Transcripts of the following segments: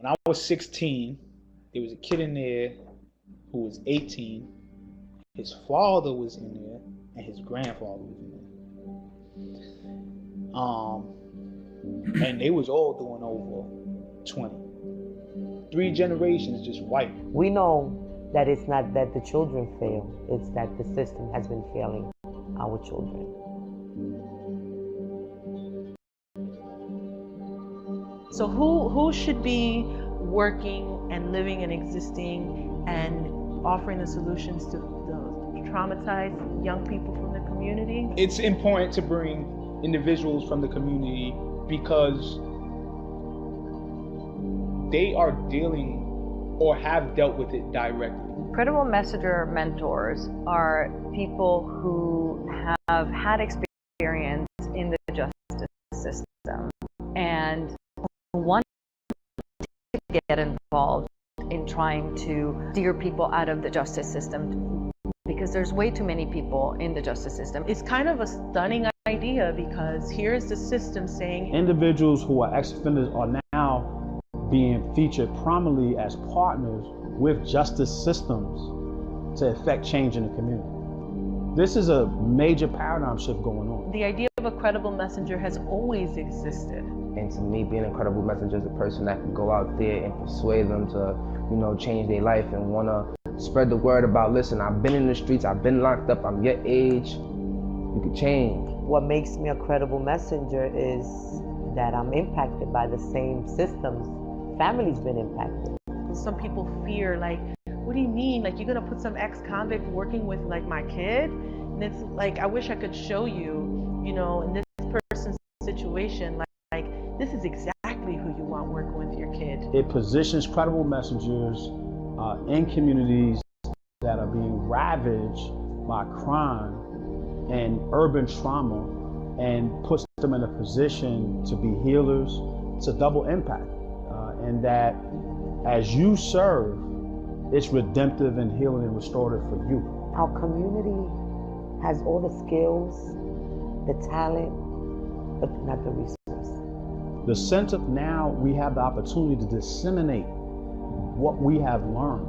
When I was 16, there was a kid in there who was 18. His father was in there, and his grandfather was in there. And they was all doing over 20. 3 generations just wiped. We know that it's not that the children fail, it's that the system has been failing our children. So who should be working and living and existing and offering the solutions to the traumatized young people from the community? It's important to bring individuals from the community because they are dealing or have dealt with it directly. Credible messenger mentors are people who have had experience in the justice system and who want to get involved in trying to steer people out of the justice system, because there's way too many people in the justice system. It's kind of a stunning idea because here's the system saying individuals who are ex-offenders are now being featured prominently as partners with justice systems to effect change in the community. This is a major paradigm shift going on. the idea of a credible messenger has always existed. And to me, being a credible messenger is a person that can go out there and persuade them to, change their life and want to spread the word about, listen, I've been in the streets, I've been locked up, I'm your age, you can change. What makes me a credible messenger is that I'm impacted by the same systems. Family's been impacted. Some people fear, like, what do you mean? Like, you're gonna put some ex-convict working with, like, my kid? And it's like, I wish I could show you, in this person's situation, like this is exactly who you want working with your kid. It positions credible messengers in communities that are being ravaged by crime and urban trauma, and puts them in a position to be healers. It's a double impact, and that as you serve, it's redemptive and healing and restorative for you. Our community has all the skills, the talent, but not the resources. The sense of now we have the opportunity to disseminate what we have learned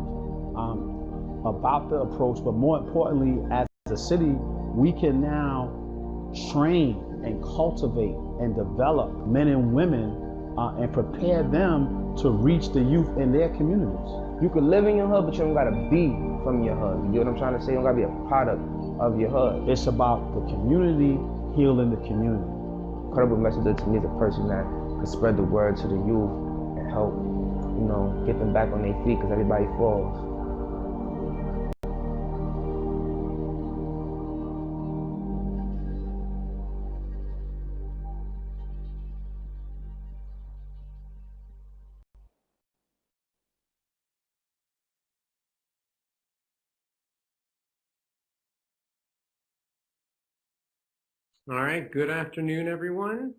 about the approach, but more importantly, as a city, we can now train and cultivate and develop men and women and prepare them to reach the youth in their communities. You could live in your hood, but you don't gotta be from your hood. You get what I'm trying to say? You don't gotta be a product of your hood. It's about the community healing the community. Credible messenger to me is a person that can spread the word to the youth and help, get them back on their feet, because everybody falls. All right, good afternoon, everyone,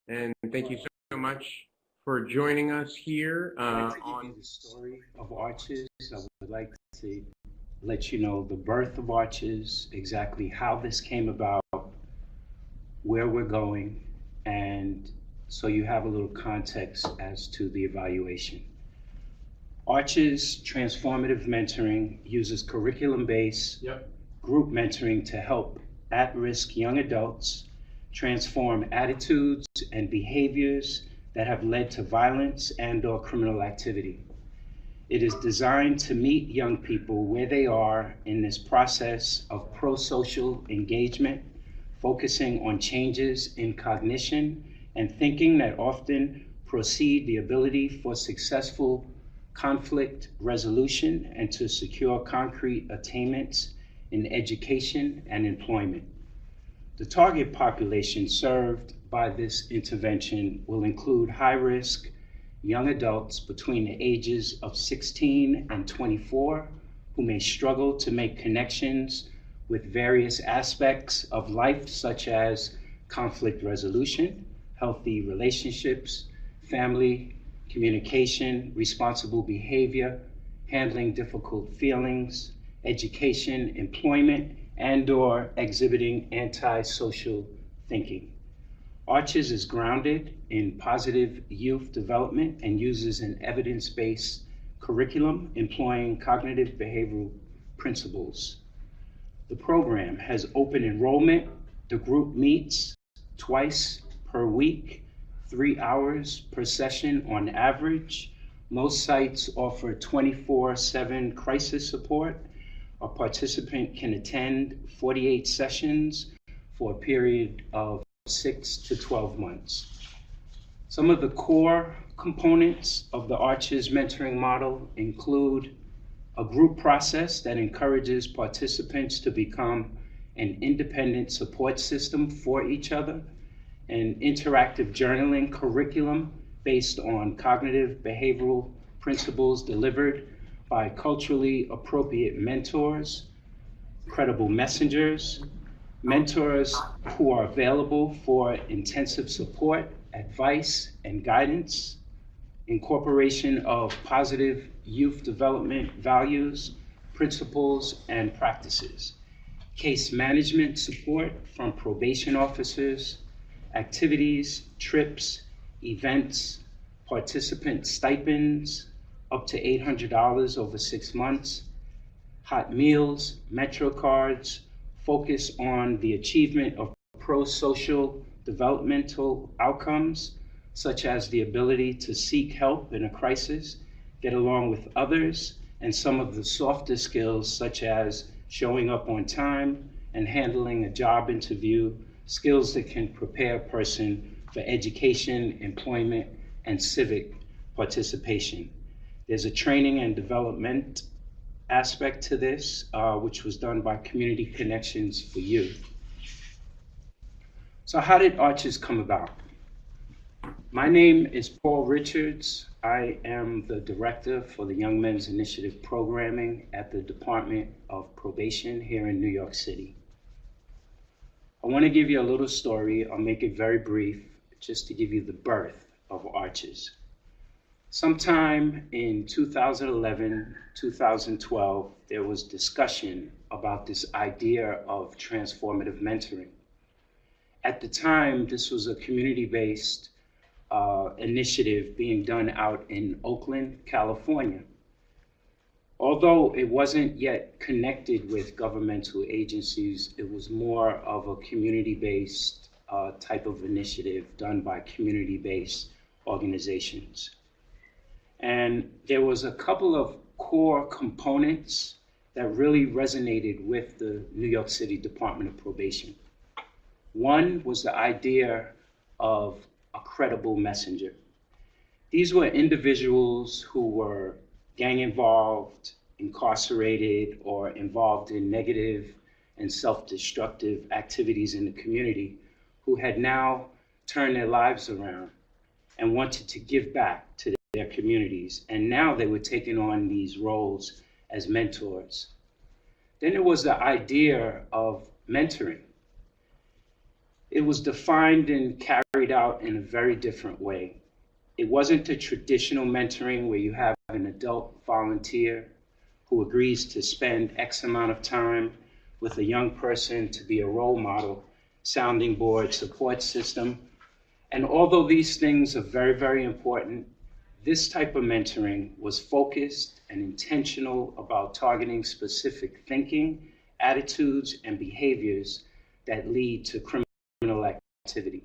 and thank you so much for joining us here on the story of Arches. I would like to let you know the birth of Arches, exactly how this came about, where we're going, and so you have a little context as to the evaluation. Arches Transformative Mentoring uses curriculum-based group mentoring to help at-risk young adults transform attitudes and behaviors that have led to violence and/or criminal activity. It is designed to meet young people where they are in this process of pro-social engagement, focusing on changes in cognition and thinking that often precede the ability for successful conflict resolution and to secure concrete attainments in education and employment. The target population served by this intervention will include high-risk young adults between the ages of 16 and 24 who may struggle to make connections with various aspects of life, such as conflict resolution, healthy relationships, family, communication, responsible behavior, handling difficult feelings, education, employment, and/or exhibiting antisocial thinking. Arches is grounded in positive youth development and uses an evidence-based curriculum employing cognitive behavioral principles. The program has open enrollment. The group meets twice per week, 3 hours per session on average. Most sites offer 24/7 crisis support. A participant can attend 48 sessions for a period of 6 to 12 months. Some of the core components of the Arches mentoring model include a group process that encourages participants to become an independent support system for each other, an interactive journaling curriculum based on cognitive behavioral principles delivered by culturally appropriate mentors, credible messengers, mentors who are available for intensive support, advice, and guidance, incorporation of positive youth development values, principles, and practices, case management support from probation officers, activities, trips, events, participant stipends, up to $800 over 6 months, hot meals, Metro cards, focus on the achievement of pro-social developmental outcomes, such as the ability to seek help in a crisis, get along with others, and some of the softer skills, such as showing up on time and handling a job interview, skills that can prepare a person for education, employment, and civic participation. There's a training and development aspect to this, which was done by Community Connections for Youth. So how did Arches come about? My name is Paul Richards. I am the director for the Young Men's Initiative programming at the Department of Probation here in New York City. I want to give you a little story. I'll make it very brief, just to give you the birth of Arches. Sometime in 2011, 2012, there was discussion about this idea of transformative mentoring. At the time, this was a community-based initiative being done out in Oakland, California. Although it wasn't yet connected with governmental agencies, it was more of a community-based type of initiative done by community-based organizations. And there was a couple of core components that really resonated with the New York City Department of Probation. One was the idea of a credible messenger. These were individuals who were gang involved, incarcerated, or involved in negative and self-destructive activities in the community, who had now turned their lives around and wanted to give back to their communities. And now they were taking on these roles as mentors. Then there was the idea of mentoring. It was defined and carried out in a very different way. It wasn't the traditional mentoring where you have an adult volunteer who agrees to spend X amount of time with a young person to be a role model, sounding board, support system. And although these things are very, very important, this type of mentoring was focused and intentional about targeting specific thinking, attitudes, and behaviors that lead to criminal activity.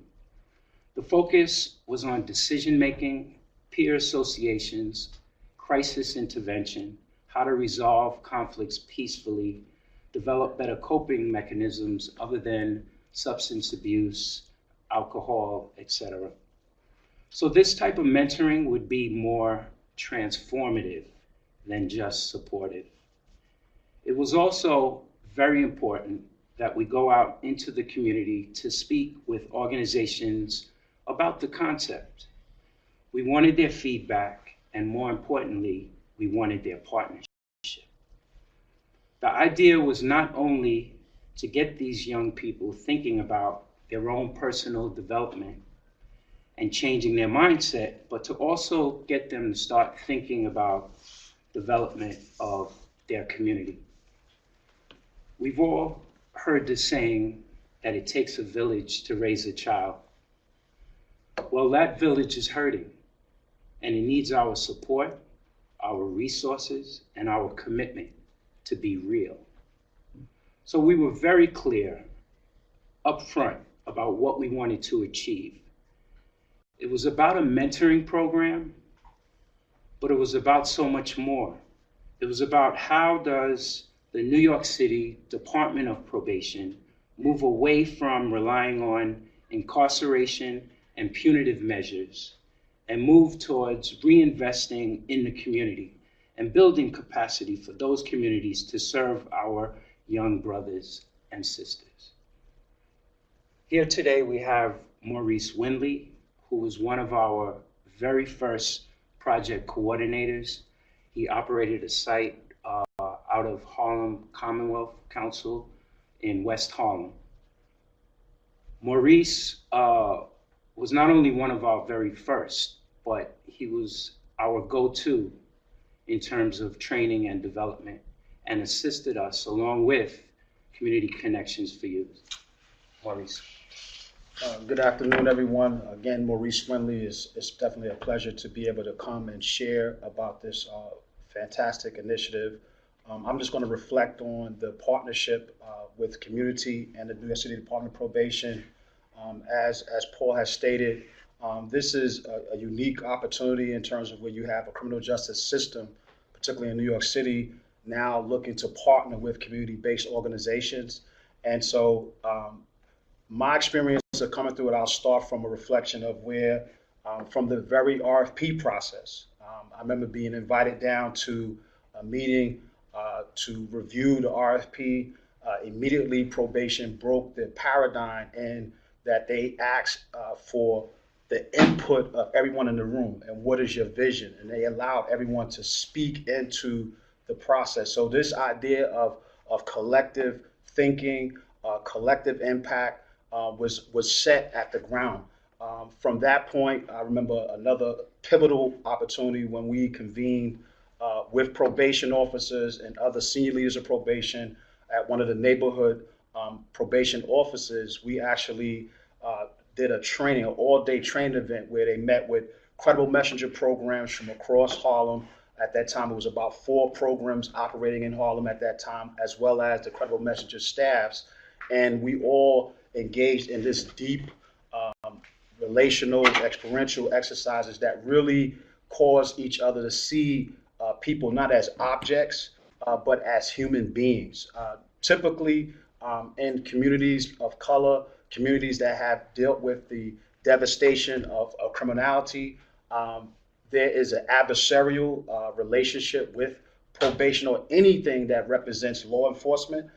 The focus was on decision-making, peer associations, crisis intervention, how to resolve conflicts peacefully, develop better coping mechanisms other than substance abuse, alcohol, etc. So this type of mentoring would be more transformative than just supportive. It was also very important that we go out into the community to speak with organizations about the concept. We wanted their feedback, and more importantly, we wanted their partnership. The idea was not only to get these young people thinking about their own personal development and changing their mindset, but to also get them to start thinking about development of their community. We've all heard the saying that it takes a village to raise a child. Well, that village is hurting, and it needs our support, our resources, and our commitment to be real. So we were very clear up front about what we wanted to achieve. It was about a mentoring program, but it was about so much more. It was about how does the New York City Department of Probation move away from relying on incarceration and punitive measures and move towards reinvesting in the community and building capacity for those communities to serve our young brothers and sisters. Here today we have Maurice Windley, who was one of our very first project coordinators. He operated a site out of Harlem Commonwealth Council in West Harlem. Maurice was not only one of our very first, but he was our go-to in terms of training and development, and assisted us along with Community Connections for Youth. Maurice. Good afternoon, everyone. Again, Maurice Windley. It's definitely a pleasure to be able to come and share about this fantastic initiative. I'm just going to reflect on the partnership with community and the New York City Department of Probation. As Paul has stated, this is a unique opportunity in terms of where you have a criminal justice system, particularly in New York City, now looking to partner with community-based organizations. And so my experience of coming through it, I'll start from a reflection of where, from the very RFP process, I remember being invited down to a meeting to review the RFP. Immediately, probation broke the paradigm in that they asked for the input of everyone in the room and what is your vision, and they allowed everyone to speak into the process. So this idea of collective thinking, collective impact was set at the ground. From that point, I remember another pivotal opportunity when we convened with probation officers and other senior leaders of probation at one of the neighborhood probation offices. We actually did a training, an all-day training event where they met with credible messenger programs from across Harlem. At that time, it was about 4 programs operating in Harlem at that time, as well as the credible messenger staffs. And we all engaged in this deep relational, experiential exercises that really cause each other to see people not as objects, but as human beings. Typically, in communities of color, communities that have dealt with the devastation of criminality, there is an adversarial relationship with probation or anything that represents law enforcement.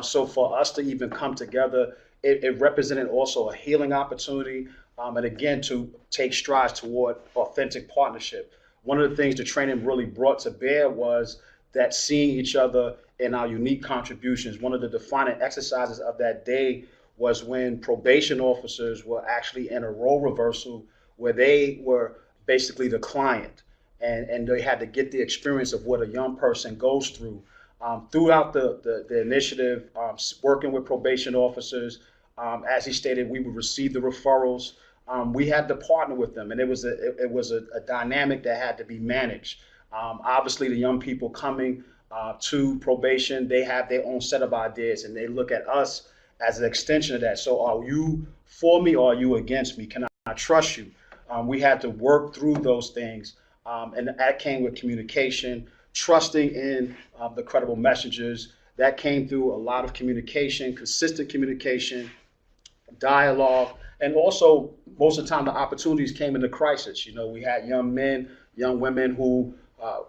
So for us to even come together, it represented also a healing opportunity, and again, to take strides toward authentic partnership. One of the things the training really brought to bear was that seeing each other in our unique contributions. One of the defining exercises of that day was when probation officers were actually in a role reversal where they were basically the client, and they had to get the experience of what a young person goes through. Throughout the initiative, working with probation officers, as he stated, we would receive the referrals. We had to partner with them, and it was a dynamic that had to be managed. Obviously, the young people coming to probation, they have their own set of ideas, and they look at us as an extension of that. So are you for me or are you against me? Can I trust you? We had to work through those things, and that came with communication, trusting in the credible messengers. That came through a lot of communication, consistent communication, dialogue, and also most of the time the opportunities came in the crisis. You know, we had young men, young women who,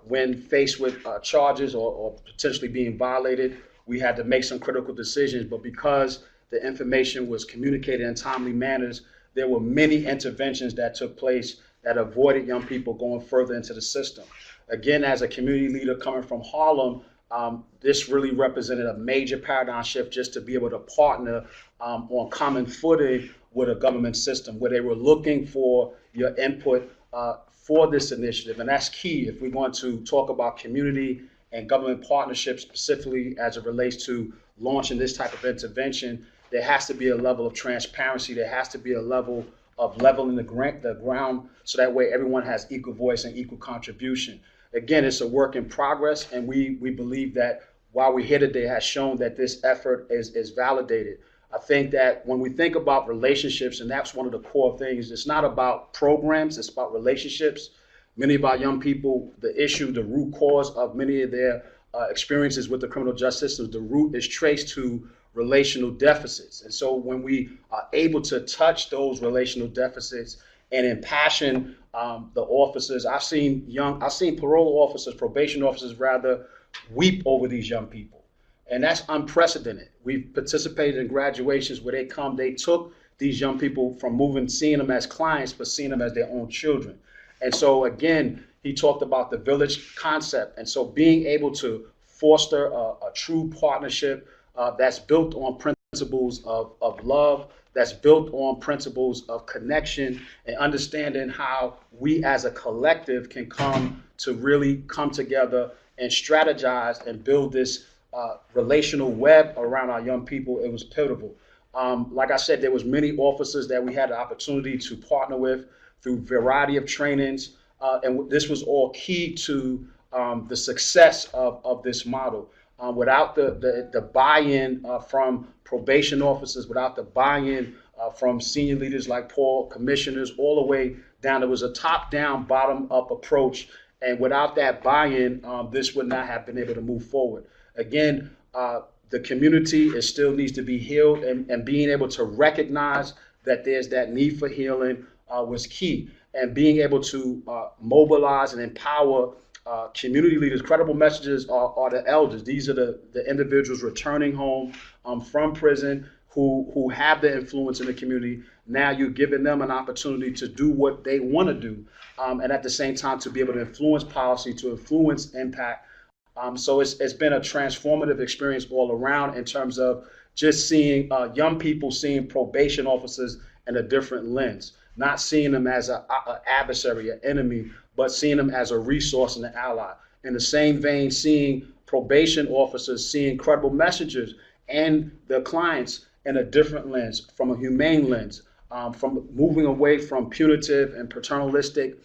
when faced with charges or potentially being violated, we had to make some critical decisions. But because the information was communicated in timely manners, there were many interventions that took place that avoided young people going further into the system. Again, as a community leader coming from Harlem, this really represented a major paradigm shift just to be able to partner on common footing with a government system where they were looking for your input for this initiative. And that's key if we're going to talk about community and government partnerships, specifically as it relates to launching this type of intervention. There has to be a level of transparency. There has to be a level of leveling the ground so that way everyone has equal voice and equal contribution. Again, it's a work in progress, and we believe that while we're here today has shown that this effort is validated. I think that when we think about relationships, and that's one of the core things, it's not about programs, it's about relationships. Many of our young people, the root cause of many of their experiences with the criminal justice system, the root is traced to relational deficits. And so when we are able to touch those relational deficits and impassion the officers, I've seen parole officers, probation officers rather, weep over these young people. And that's unprecedented. We've participated in graduations where they took these young people from seeing them as clients, but seeing them as their own children. And so again, he talked about the village concept. And so being able to foster a true partnership that's built on principles of love, that's built on principles of connection, and understanding how we as a collective can come together and strategize and build this relational web around our young people. It was pivotal. Like I said, there was many officers that we had the opportunity to partner with through a variety of trainings, and this was all key to the success of this model. Without the buy-in from probation officers, without the buy-in from senior leaders like Paul, commissioners, all the way down, it was a top-down, bottom-up approach. And without that buy-in, this would not have been able to move forward. Again, the community still needs to be healed, and being able to recognize that there's that need for healing was key. And being able to mobilize and empower community leaders. Credible messages are the elders. These are the individuals returning home from prison who have the influence in the community. Now you're giving them an opportunity to do what they want to do, and at the same time to be able to influence policy, to influence impact. So it's been a transformative experience all around in terms of just seeing young people seeing probation officers in a different lens, not seeing them as an adversary, an enemy, but seeing them as a resource and an ally. In the same vein, seeing probation officers, seeing credible messengers and their clients in a different lens, from a humane lens, from moving away from punitive and paternalistic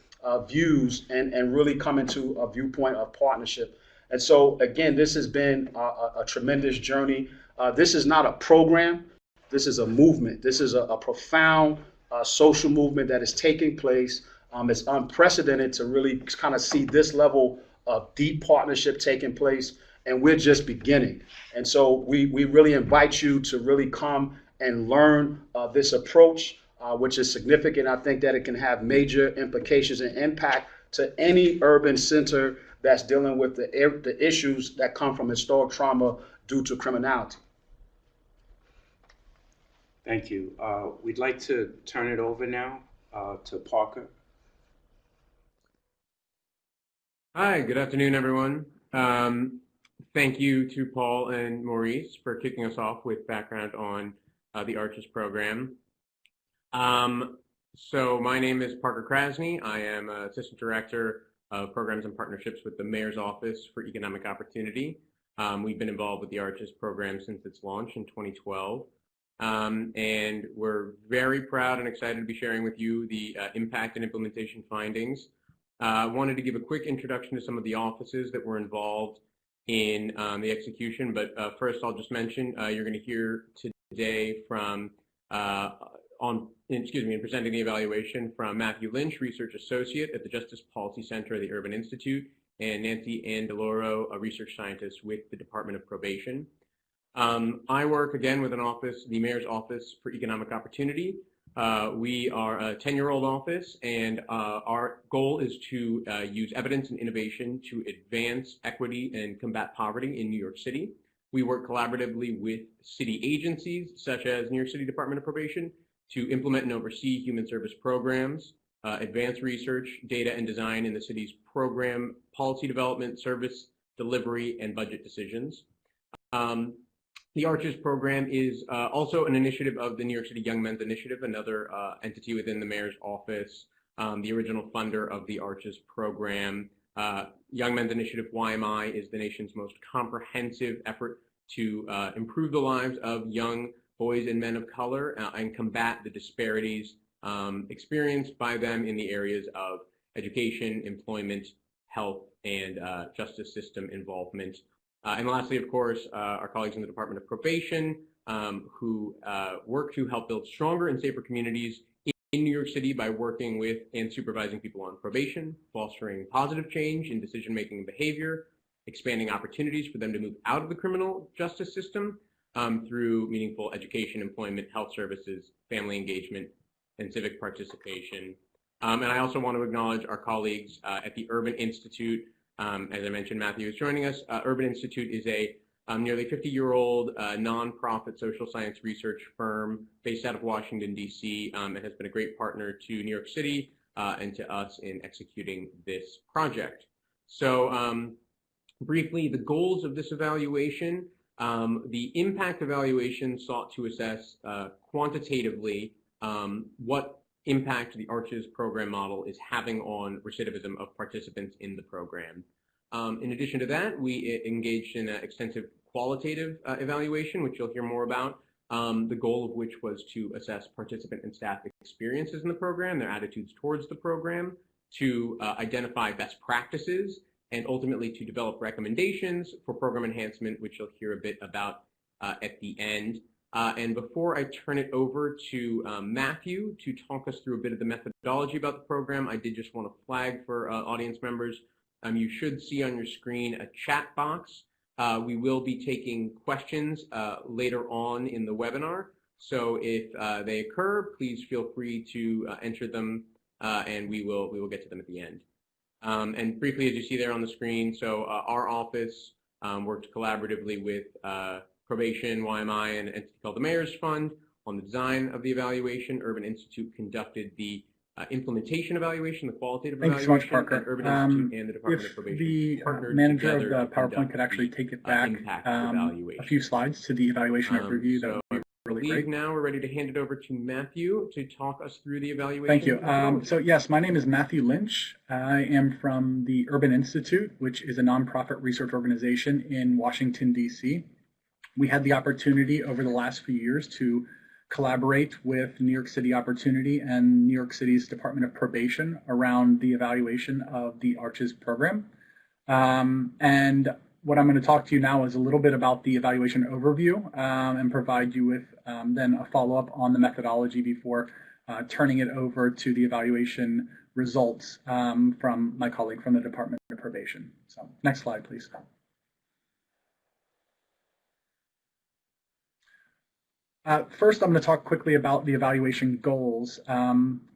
views and really coming to a viewpoint of partnership. And so, again, this has been a tremendous journey. This is not a program. This is a movement. This is a profound social movement that is taking place. It's unprecedented to really kind of see this level of deep partnership taking place, and we're just beginning. And so we really invite you to really come and learn this approach, which is significant. I think that it can have major implications and impact to any urban center that's dealing with the issues that come from historic trauma due to criminality. Thank you. We'd like to turn it over now to Parker. Hi, good afternoon, everyone. Thank you to Paul and Maurice for kicking us off with background on the Arches program. So my name is Parker Krasny. I am Assistant Director of Programs and Partnerships with the Mayor's Office for Economic Opportunity. We've been involved with the Arches program since its launch in 2012. And we're very proud and excited to be sharing with you the impact and implementation findings. I wanted to give a quick introduction to some of the offices that were involved in the execution, but first I'll just mention you're going to hear today from, in presenting the evaluation from Matthew Lynch, Research Associate at the Justice Policy Center of the Urban Institute, and Nancy Andeloro, a Research Scientist with the Department of Probation. I work again with an office, the Mayor's Office for Economic Opportunity. We are a 10-year-old office, and our goal is to use evidence and innovation to advance equity and combat poverty in New York City. We work collaboratively with city agencies, such as New York City Department of Probation, to implement and oversee human service programs, advance research, data, and design in the city's program, policy development, service delivery, and budget decisions. The Arches program is also an initiative of the New York City Young Men's Initiative, another entity within the Mayor's Office, the original funder of the Arches program. Young Men's Initiative, YMI, is the nation's most comprehensive effort to improve the lives of young boys and men of color and combat the disparities experienced by them in the areas of education, employment, health, and justice system involvement. And lastly, of course, our colleagues in the Department of Probation, who work to help build stronger and safer communities in New York City by working with and supervising people on probation, fostering positive change in decision-making and behavior, expanding opportunities for them to move out of the criminal justice system through meaningful education, employment, health services, family engagement, and civic participation. And I also want to acknowledge our colleagues at the Urban Institute. As I mentioned, Matthew is joining us. Urban Institute is a nearly 50-year-old nonprofit social science research firm based out of Washington, D.C., and has been a great partner to New York City and to us in executing this project. So briefly, the goals of this evaluation. The impact evaluation sought to assess quantitatively what impact the Arches program model is having on recidivism of participants in the program. In addition to that, we engaged in an extensive qualitative evaluation, which you'll hear more about, the goal of which was to assess participant and staff experiences in the program, their attitudes towards the program, to identify best practices, and ultimately to develop recommendations for program enhancement, which you'll hear a bit about at the end. And before I turn it over to Matthew to talk us through a bit of the methodology about the program, I did just want to flag for audience members, you should see on your screen a chat box. We will be taking questions later on in the webinar. So if they occur, please feel free to enter them and we will get to them at the end. And briefly, as you see there on the screen, so our office worked collaboratively with Probation, YMI, and an entity called the Mayor's Fund on the design of the evaluation. Urban Institute conducted the implementation evaluation, the qualitative evaluation. Thanks so much, Parker. And Urban Institute and the Department of Probation the manager of the PowerPoint could actually take it back a few slides to the evaluation overview, that would be really great. Now we're ready to hand it over to Matthew to talk us through the evaluation. Thank you. So yes, my name is Matthew Lynch. I am from the Urban Institute, which is a nonprofit research organization in Washington, D.C. We had the opportunity over the last few years to collaborate with New York City Opportunity and New York City's Department of Probation around the evaluation of the Arches program. And what I'm going to talk to you now is a little bit about the evaluation overview and provide you with then a follow-up on the methodology before turning it over to the evaluation results from my colleague from the Department of Probation. So next slide, please. First, I'm going to talk quickly about the evaluation goals.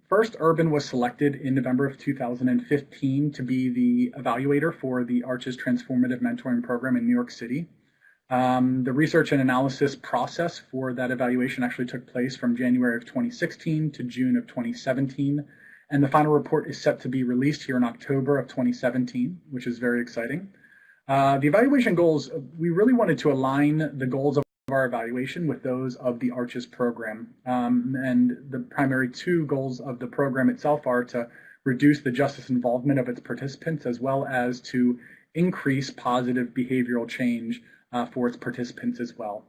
First, Urban was selected in November of 2015 to be the evaluator for the Arches Transformative Mentoring Program in New York City. The research and analysis process for that evaluation actually took place from January of 2016 to June of 2017, and the final report is set to be released here in October of 2017, which is very exciting. The evaluation goals, we really wanted to align the goals of our evaluation with those of the Arches program. And the primary two goals of the program itself are to reduce the justice involvement of its participants, as well as to increase positive behavioral change for its participants as well.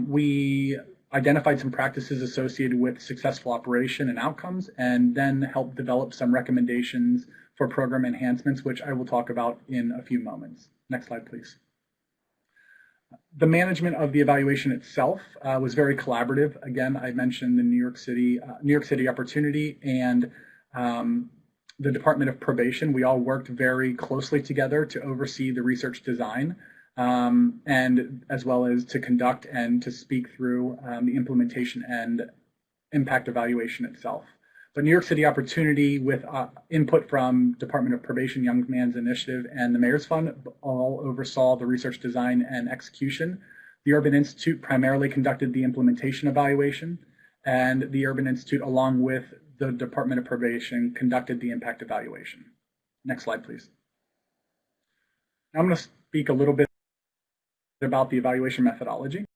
We identified some practices associated with successful operation and outcomes, and then helped develop some recommendations for program enhancements, which I will talk about in a few moments. Next slide, please. The management of the evaluation itself was very collaborative. Again, I mentioned the New York City Opportunity and the Department of Probation. We all worked very closely together to oversee the research design and as well as to conduct and to speak through the implementation and impact evaluation itself. But New York City Opportunity, with input from Department of Probation, Young Man's Initiative, and the Mayor's Fund, all oversaw the research design and execution. The Urban Institute primarily conducted the implementation evaluation, and the Urban Institute, along with the Department of Probation, conducted the impact evaluation. Next slide, please. Now I'm going to speak a little bit about the evaluation methodology.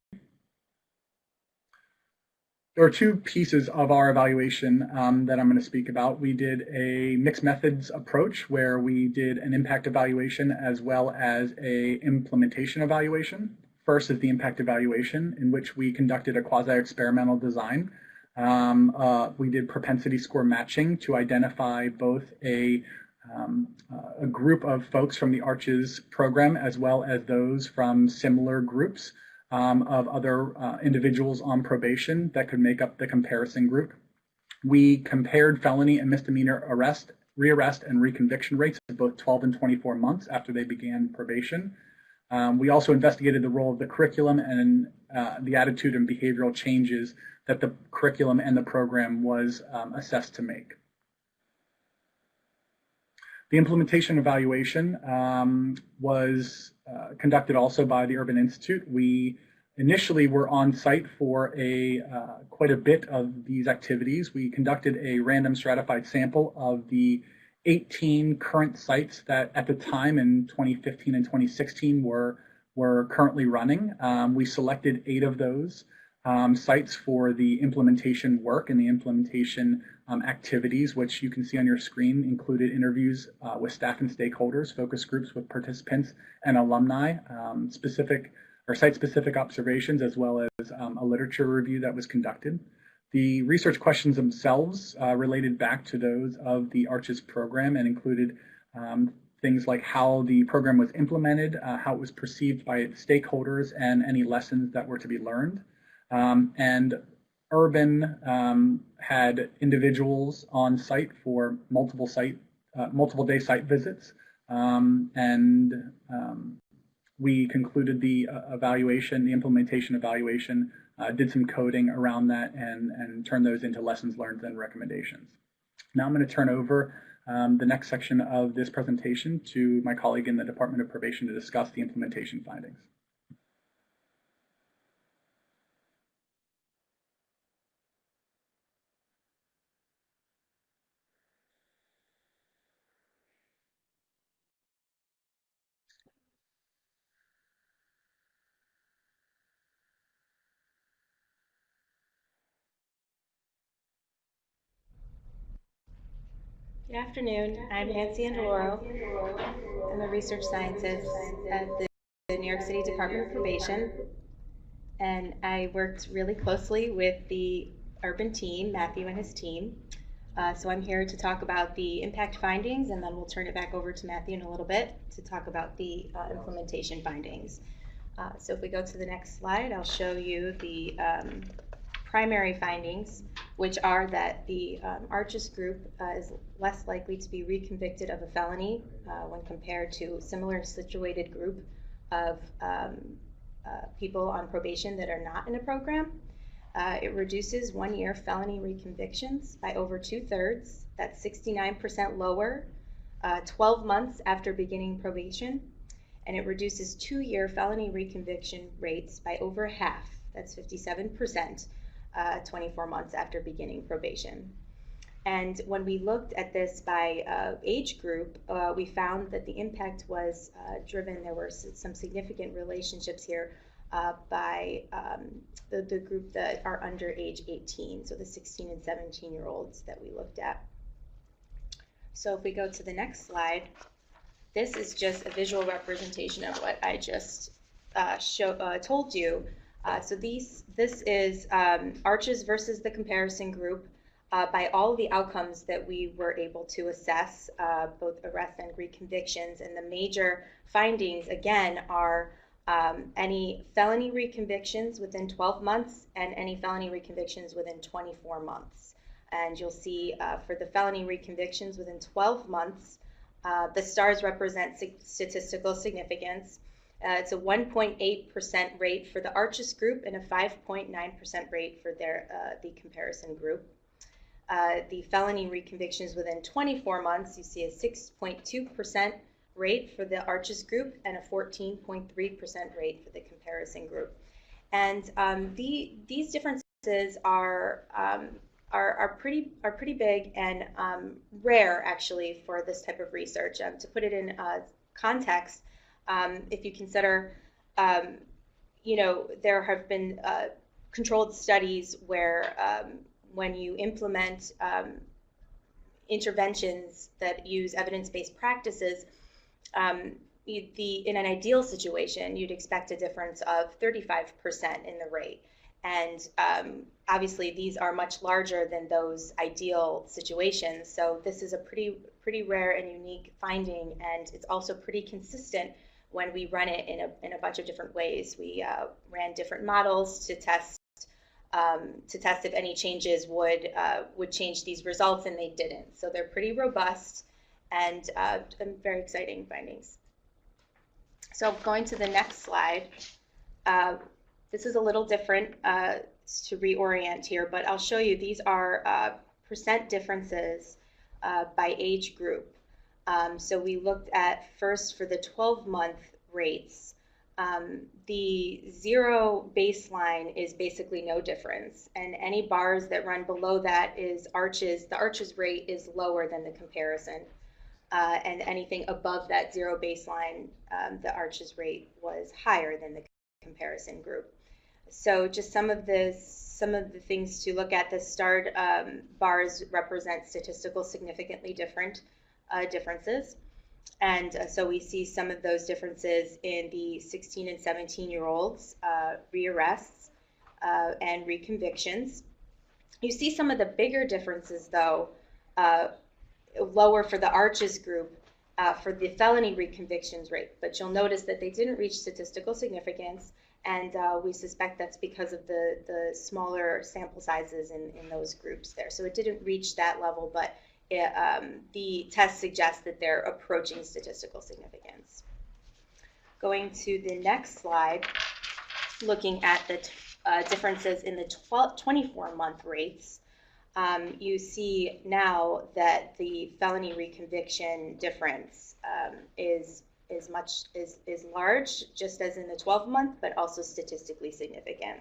There are two pieces of our evaluation that I'm going to speak about. We did a mixed methods approach where we did an impact evaluation as well as a implementation evaluation. First is the impact evaluation, in which we conducted a quasi-experimental design We did propensity score matching to identify both a group of folks from the Arches program as well as those from similar groups of other individuals on probation that could make up the comparison group. We compared felony and misdemeanor arrest, rearrest, and reconviction rates of both 12 and 24 months after they began probation. We also investigated the role of the curriculum and the attitude and behavioral changes that the curriculum and the program was assessed to make. The implementation evaluation was conducted also by the Urban Institute. We initially were on site for quite a bit of these activities. We conducted a random stratified sample of the 18 current sites that at the time in 2015 and 2016 were currently running. We selected 8 of those sites for the implementation work and the implementation activities, which you can see on your screen included interviews with staff and stakeholders, focus groups with participants and alumni, site-specific observations, as well as a literature review that was conducted. The research questions themselves related back to those of the Arches program and included things like how the program was implemented, how it was perceived by its stakeholders, and any lessons that were to be learned. And Urban had individuals on site for multiple day site visits, we concluded the evaluation, the implementation evaluation, did some coding around that and turned those into lessons learned and recommendations. Now I'm going to turn over the next section of this presentation to my colleague in the Department of Probation to discuss the implementation findings. Good afternoon. I'm Nancy Andaloro. I'm a research scientist at the New York City Department of Probation, and I worked really closely with the Urban team, Matthew and his team. So I'm here to talk about the impact findings, and then we'll turn it back over to Matthew in a little bit to talk about the implementation findings. So if we go to the next slide, I'll show you the primary findings, which are that the Arches group is less likely to be reconvicted of a felony when compared to a similar situated group of people on probation that are not in a program. It reduces 1-year felony reconvictions by over 2/3. That's 69% lower 12 months after beginning probation. And it reduces 2-year felony reconviction rates by over half. That's 57%. 24 months after beginning probation. And when we looked at this by age group, we found that the impact was driven, there were some significant relationships here by the group that are under age 18, so the 16 and 17-year-olds that we looked at. So if we go to the next slide, this is just a visual representation of what I just told you. So this is Arches versus the comparison group by all of the outcomes that we were able to assess, both arrests and reconvictions. And the major findings, again, are any felony reconvictions within 12 months and any felony reconvictions within 24 months. And you'll see for the felony reconvictions within 12 months, the stars represent statistical significance. It's a 1.8% rate for the Arches group and a 5.9% rate for the comparison group. The felony reconvictions within 24 months, you see a 6.2% rate for the Arches group and a 14.3% rate for the comparison group. And these differences are pretty big and rare, actually, for this type of research. To put it in context, if you consider, there have been controlled studies where when you implement interventions that use evidence-based practices, in an ideal situation, you'd expect a difference of 35% in the rate. And obviously, these are much larger than those ideal situations. So this is a pretty rare and unique finding, and it's also pretty consistent when we run it in a bunch of different ways. We ran different models to test if any changes would change these results, and they didn't. So they're pretty robust and very exciting findings. So going to the next slide. This is a little different to reorient here, but I'll show you. These are percent differences by age group. So we looked at first for the 12-month rates. The 0 baseline is basically no difference, and any bars that run below that is arches. The arches rate is lower than the comparison, and anything above that 0 baseline, the arches rate was higher than the comparison group. So just some of the things to look at. The starred bars represent statistical significantly different differences. And so we see some of those differences in the 16 and 17-year-olds, rearrests and reconvictions. You see some of the bigger differences, though, lower for the arches group for the felony reconvictions rate. But you'll notice that they didn't reach statistical significance, and we suspect that's because of the smaller sample sizes in those groups there. So it didn't reach that level, but the test suggests that they're approaching statistical significance. Going to the next slide, looking at the differences in the 24-month rates, you see now that the felony reconviction difference is large, just as in the 12-month, but also statistically significant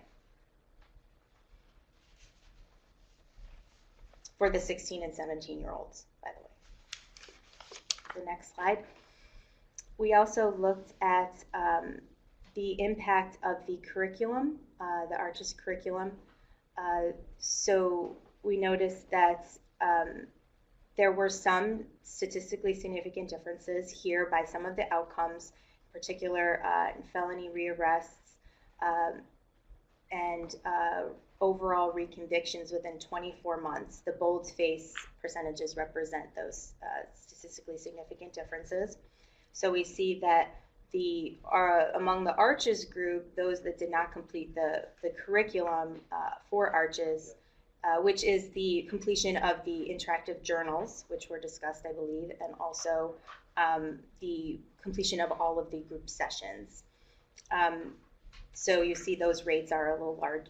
for the 16 and 17-year-olds, by the way. The next slide. We also looked at the impact of the curriculum, the ARCHES curriculum. So we noticed that there were some statistically significant differences here by some of the outcomes, in particular in felony rearrests and overall reconvictions within 24 months. The boldface percentages represent those statistically significant differences. So we see that among the ARCHES group, those that did not complete the curriculum for ARCHES, which is the completion of the interactive journals, which were discussed, I believe, and also the completion of all of the group sessions. So you see those rates are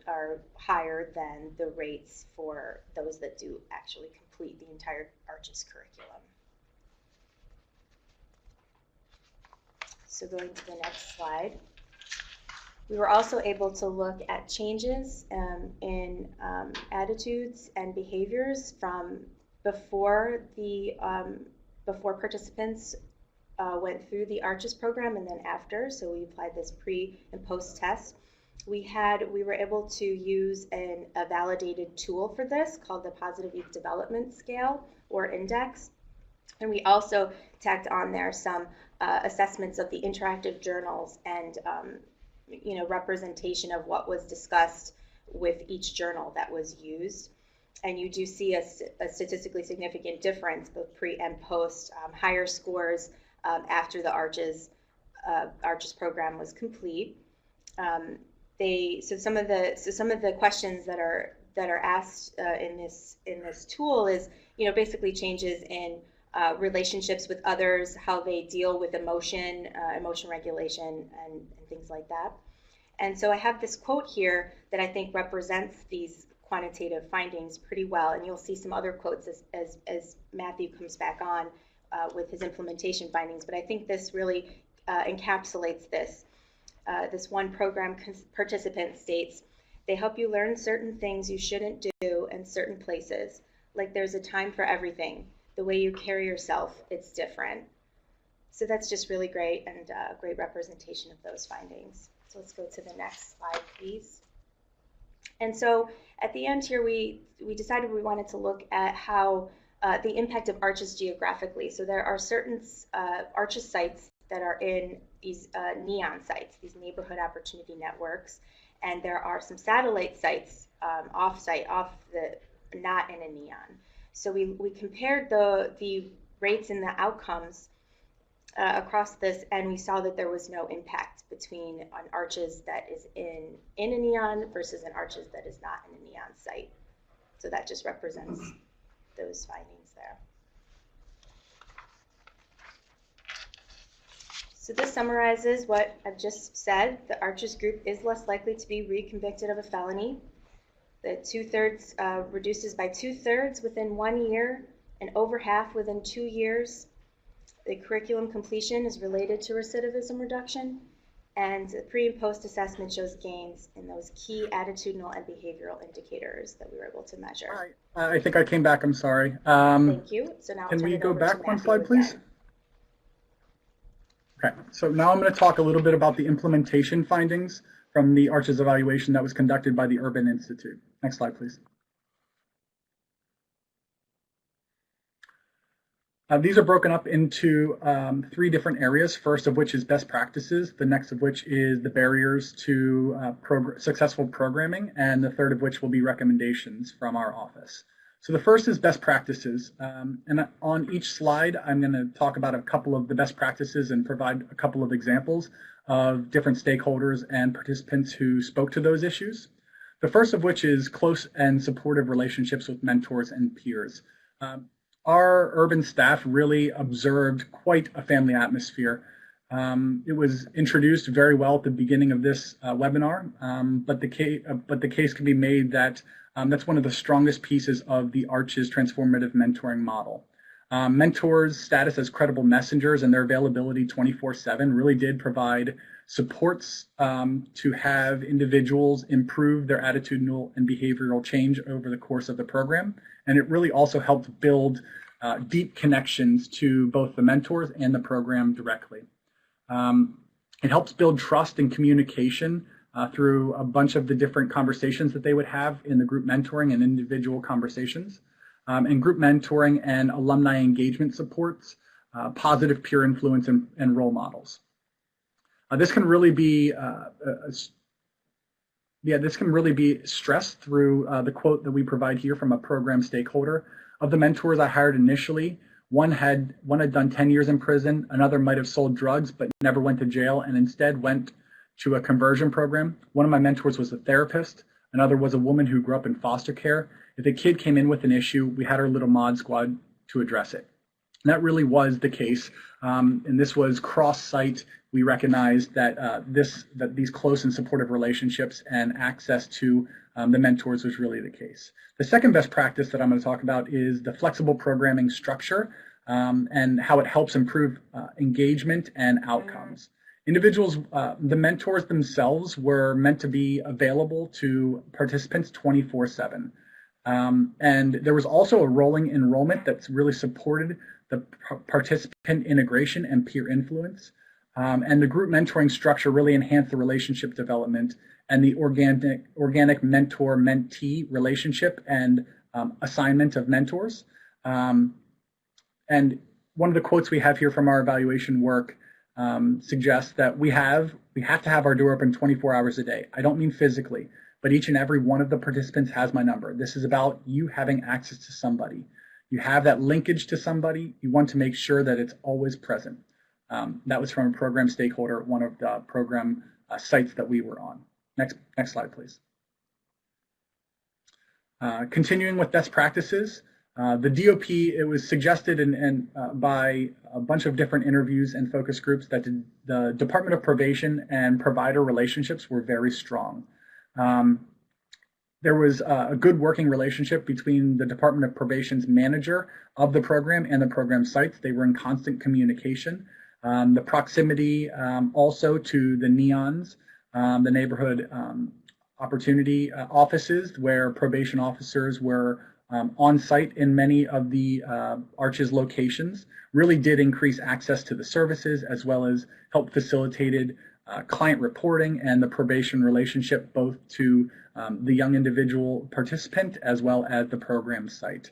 are higher than the rates for those that do actually complete the entire ARCHES curriculum. So going to the next slide. We were also able to look at changes in attitudes and behaviors from before participants went through the ARCHES program and then after. So we applied this pre and post test. We were able to use a validated tool for this called the Positive Youth Development Scale or Index. And we also tacked on there some assessments of the interactive journals and representation of what was discussed with each journal that was used. And you do see a statistically significant difference both pre and post, higher scores after the ARCHES program was complete. So some of the questions that are asked in this tool is basically changes in relationships with others, how they deal with emotion regulation, and things like that. And so I have this quote here that I think represents these quantitative findings pretty well, and you'll see some other quotes as Matthew comes back on with his implementation findings, but I think this really encapsulates this. This one program participant states, "They help you learn certain things you shouldn't do in certain places, like there's a time for everything. The way you carry yourself, it's different." So that's just really great and a great representation of those findings. So let's go to the next slide, please. And so at the end here, we decided we wanted to look at how the impact of ARCHES geographically. So there are certain ARCHES sites that are in these NEON sites, these neighborhood opportunity networks. And there are some satellite sites off-site, not in a neon. So we compared the rates and the outcomes across this, and we saw that there was no impact between an arches that is in a neon versus an arches that is not in a neon site. So that just represents those findings there. So this summarizes what I've just said. The arches group is less likely to be reconvicted of a felony. The two-thirds reduces by 2/3 within 1 year and over half within 2 years. The curriculum completion is related to recidivism reduction, and the pre and post assessment shows gains in those key attitudinal and behavioral indicators that we were able to measure. All right. I think I came back. I'm sorry. Thank you. So now Can I'll turn we it go over back to one Matthew slide, please? again. Okay. So now I'm going to talk a little bit about the implementation findings from the Arches evaluation that was conducted by the Urban Institute. Next slide, please. These are broken up into 3 different areas, first of which is best practices, the next of which is the barriers to successful programming, and the third of which will be recommendations from our office. So the first is best practices, and on each slide I'm going to talk about a couple of the best practices and provide a couple of examples of different stakeholders and participants who spoke to those issues. The first of which is close and supportive relationships with mentors and peers. Our urban staff really observed quite a family atmosphere. It was introduced very well at the beginning of this webinar, but the case can be made that that's one of the strongest pieces of the Arches transformative mentoring model. Mentors' status as credible messengers and their availability 24/7 really did provide supports to have individuals improve their attitudinal and behavioral change over the course of the program. And it really also helped build deep connections to both the mentors and the program directly. It helps build trust and communication through a bunch of the different conversations that they would have in the group mentoring and individual conversations. And group mentoring and alumni engagement supports positive peer influence and role models. This can really be stressed through the quote that we provide here from a program stakeholder. Of the mentors I hired initially, one had done 10 years in prison, another might have sold drugs but never went to jail and instead went to a conversion program. One of my mentors was a therapist, another was a woman who grew up in foster care. If a kid came in with an issue, we had our little mod squad to address it. And that really was the case, and this was cross-site. We recognized that these close and supportive relationships and access to the mentors was really the case. The second best practice that I'm going to talk about is the flexible programming structure and how it helps improve engagement and outcomes. Individuals, the mentors themselves were meant to be available to participants 24/7. And there was also a rolling enrollment that's really supported the participant integration and peer influence. And the group mentoring structure really enhanced the relationship development and the organic mentor-mentee relationship and assignment of mentors. And one of the quotes we have here from our evaluation work suggests that we have to have our door open 24 hours a day. I don't mean physically, but each and every one of the participants has my number. This is about you having access to somebody. You have that linkage to somebody. You want to make sure that it's always present. That was from a program stakeholder at one of the program sites that we were on. Next slide, please. Continuing with best practices, the DOP, it was suggested by a bunch of different interviews and focus groups that the Department of Probation and provider relationships were very strong. There was a good working relationship between the Department of Probation's manager of the program and the program sites. They were in constant communication. The proximity also to the neons, the neighborhood opportunity offices where probation officers were on site in many of the Arches locations really did increase access to the services as well as help facilitated client reporting and the probation relationship both to the young individual participant as well as the program site.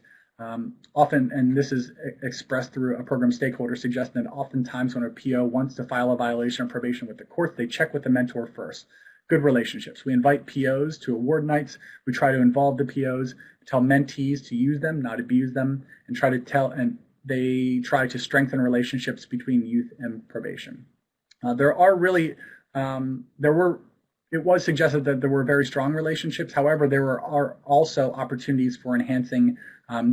Often, and this is expressed through a program stakeholder suggesting that oftentimes when a PO wants to file a violation of probation with the courts, they check with the mentor first. good relationships. We invite POs to award nights. We try to involve the POs, tell mentees to use them, not abuse them, and they try to strengthen relationships between youth and probation. It was suggested that there were very strong relationships. However, are also opportunities for enhancing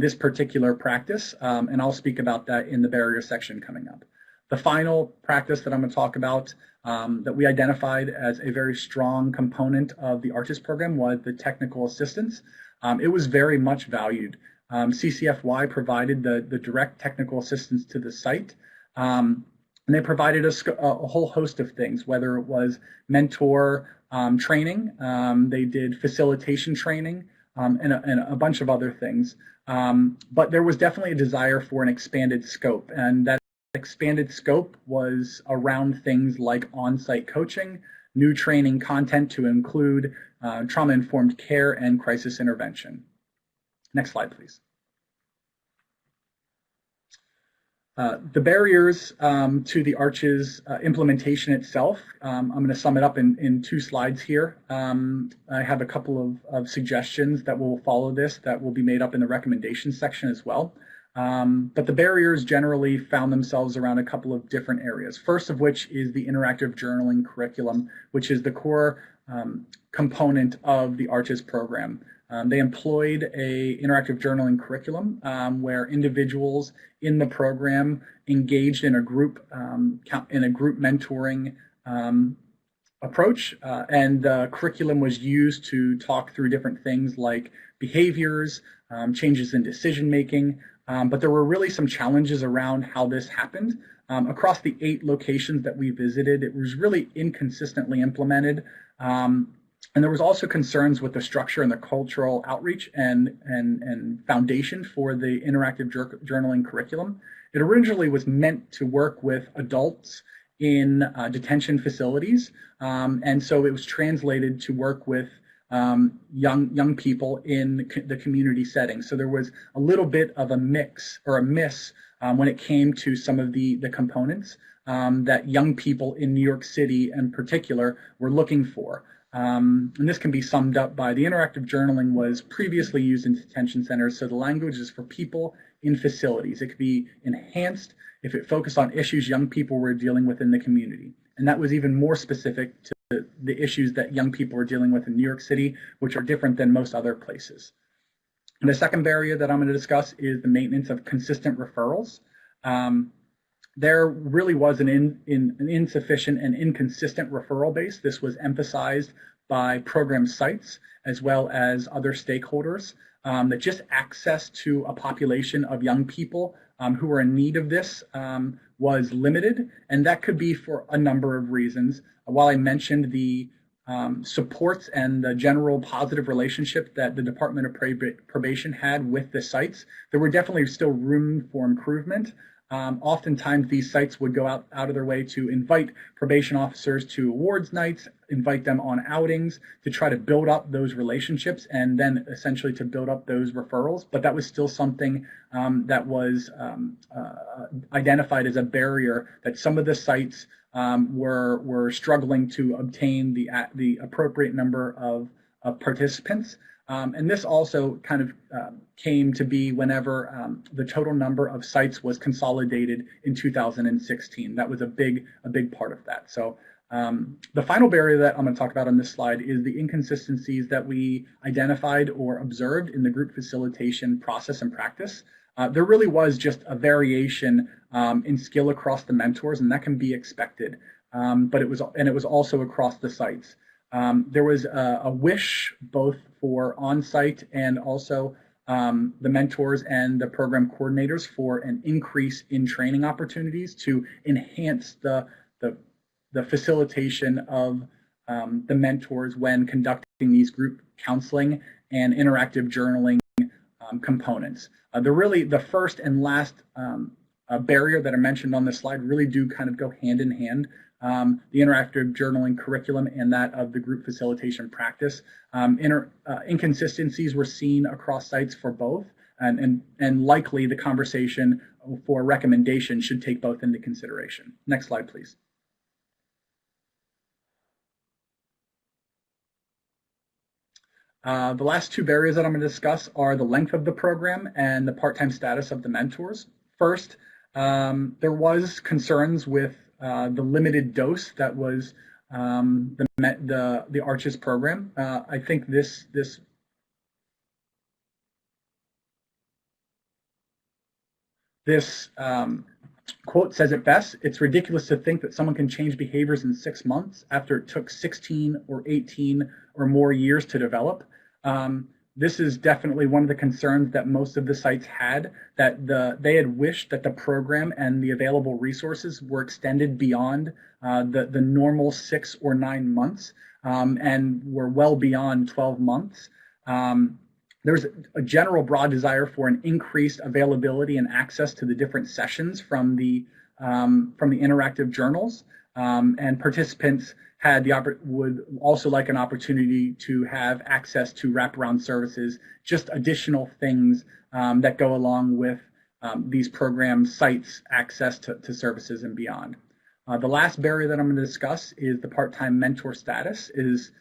this particular practice, and I'll speak about that in the barrier section coming up. The final practice that I'm going to talk about that we identified as a very strong component of the ARCHES program was the technical assistance. It was very much valued. CCFY provided the direct technical assistance to the site. And they provided a whole host of things, whether it was mentor training, they did facilitation training, and a bunch of other things. But there was definitely a desire for an expanded scope, and that expanded scope was around things like on-site coaching, new training content to include trauma-informed care and crisis intervention. Next slide, please. The barriers to the ARCHES implementation itself, I'm going to sum it up in 2 slides here. I have a couple of suggestions that will follow this that will be made up in the recommendations section as well. But the barriers generally found themselves around a couple of different areas. First of which is the interactive journaling curriculum, which is the core component of the ARCHES program. They employed a interactive journaling curriculum where individuals in the program engaged in a group mentoring approach, and the curriculum was used to talk through different things like behaviors, changes in decision making. But there were really some challenges around how this happened. Across the 8 locations that we visited, it was really inconsistently implemented. And there was also concerns with the structure and the cultural outreach and foundation for the interactive journaling curriculum. It originally was meant to work with adults in detention facilities, and so it was translated to work with young people in the community setting. So there was a little bit of a mix or a miss when it came to some of the components that young people in New York City in particular were looking for. And this can be summed up by the interactive journaling was previously used in detention centers, so the language is for people in facilities. It could be enhanced if it focused on issues young people were dealing with in the community. And that was even more specific to the issues that young people were dealing with in New York City, which are different than most other places. And the second barrier that I'm going to discuss is the maintenance of consistent referrals. There really was an insufficient and inconsistent referral base. This was emphasized by program sites as well as other stakeholders, that just access to a population of young people who were in need of this was limited, and that could be for a number of reasons. While I mentioned the supports and the general positive relationship that the Department of Probation had with the sites, there were definitely still room for improvement. Oftentimes these sites would go out of their way to invite probation officers to awards nights, invite them on outings to try to build up those relationships and then essentially to build up those referrals. But that was still something that was identified as a barrier, that some of the sites were struggling to obtain the appropriate number of participants. And this also kind of came to be whenever the total number of sites was consolidated in 2016. That was a big part of that. So the final barrier that I'm going to talk about on this slide is the inconsistencies that we identified or observed in the group facilitation process and practice. There really was just a variation in skill across the mentors, and that can be expected. But it was also across the sites. There was a wish both for on-site and also the mentors and the program coordinators for an increase in training opportunities to enhance the facilitation of the mentors when conducting these group counseling and interactive journaling components. The first and last barrier that I mentioned on this slide really do kind of go hand in hand. The interactive journaling curriculum and that of the group facilitation practice. Inconsistencies were seen across sites for both, and likely the conversation for recommendation should take both into consideration. Next slide, please. The last two barriers that I'm going to discuss are the length of the program and the part-time status of the mentors. First, there was concerns with the limited dose that was the Arches program. I think this quote says it best. It's ridiculous to think that someone can change behaviors in 6 months after it took 16 or 18 or more years to develop. This is definitely one of the concerns that most of the sites had, that they had wished that the program and the available resources were extended beyond the normal 6 or 9 months and were well beyond 12 months. There's a general broad desire for an increased availability and access to the different sessions from the interactive journals, and participants would also like an opportunity to have access to wraparound services, just additional things that go along with these program sites' access to services and beyond. The last barrier that I'm going to discuss is the part-time mentor status is,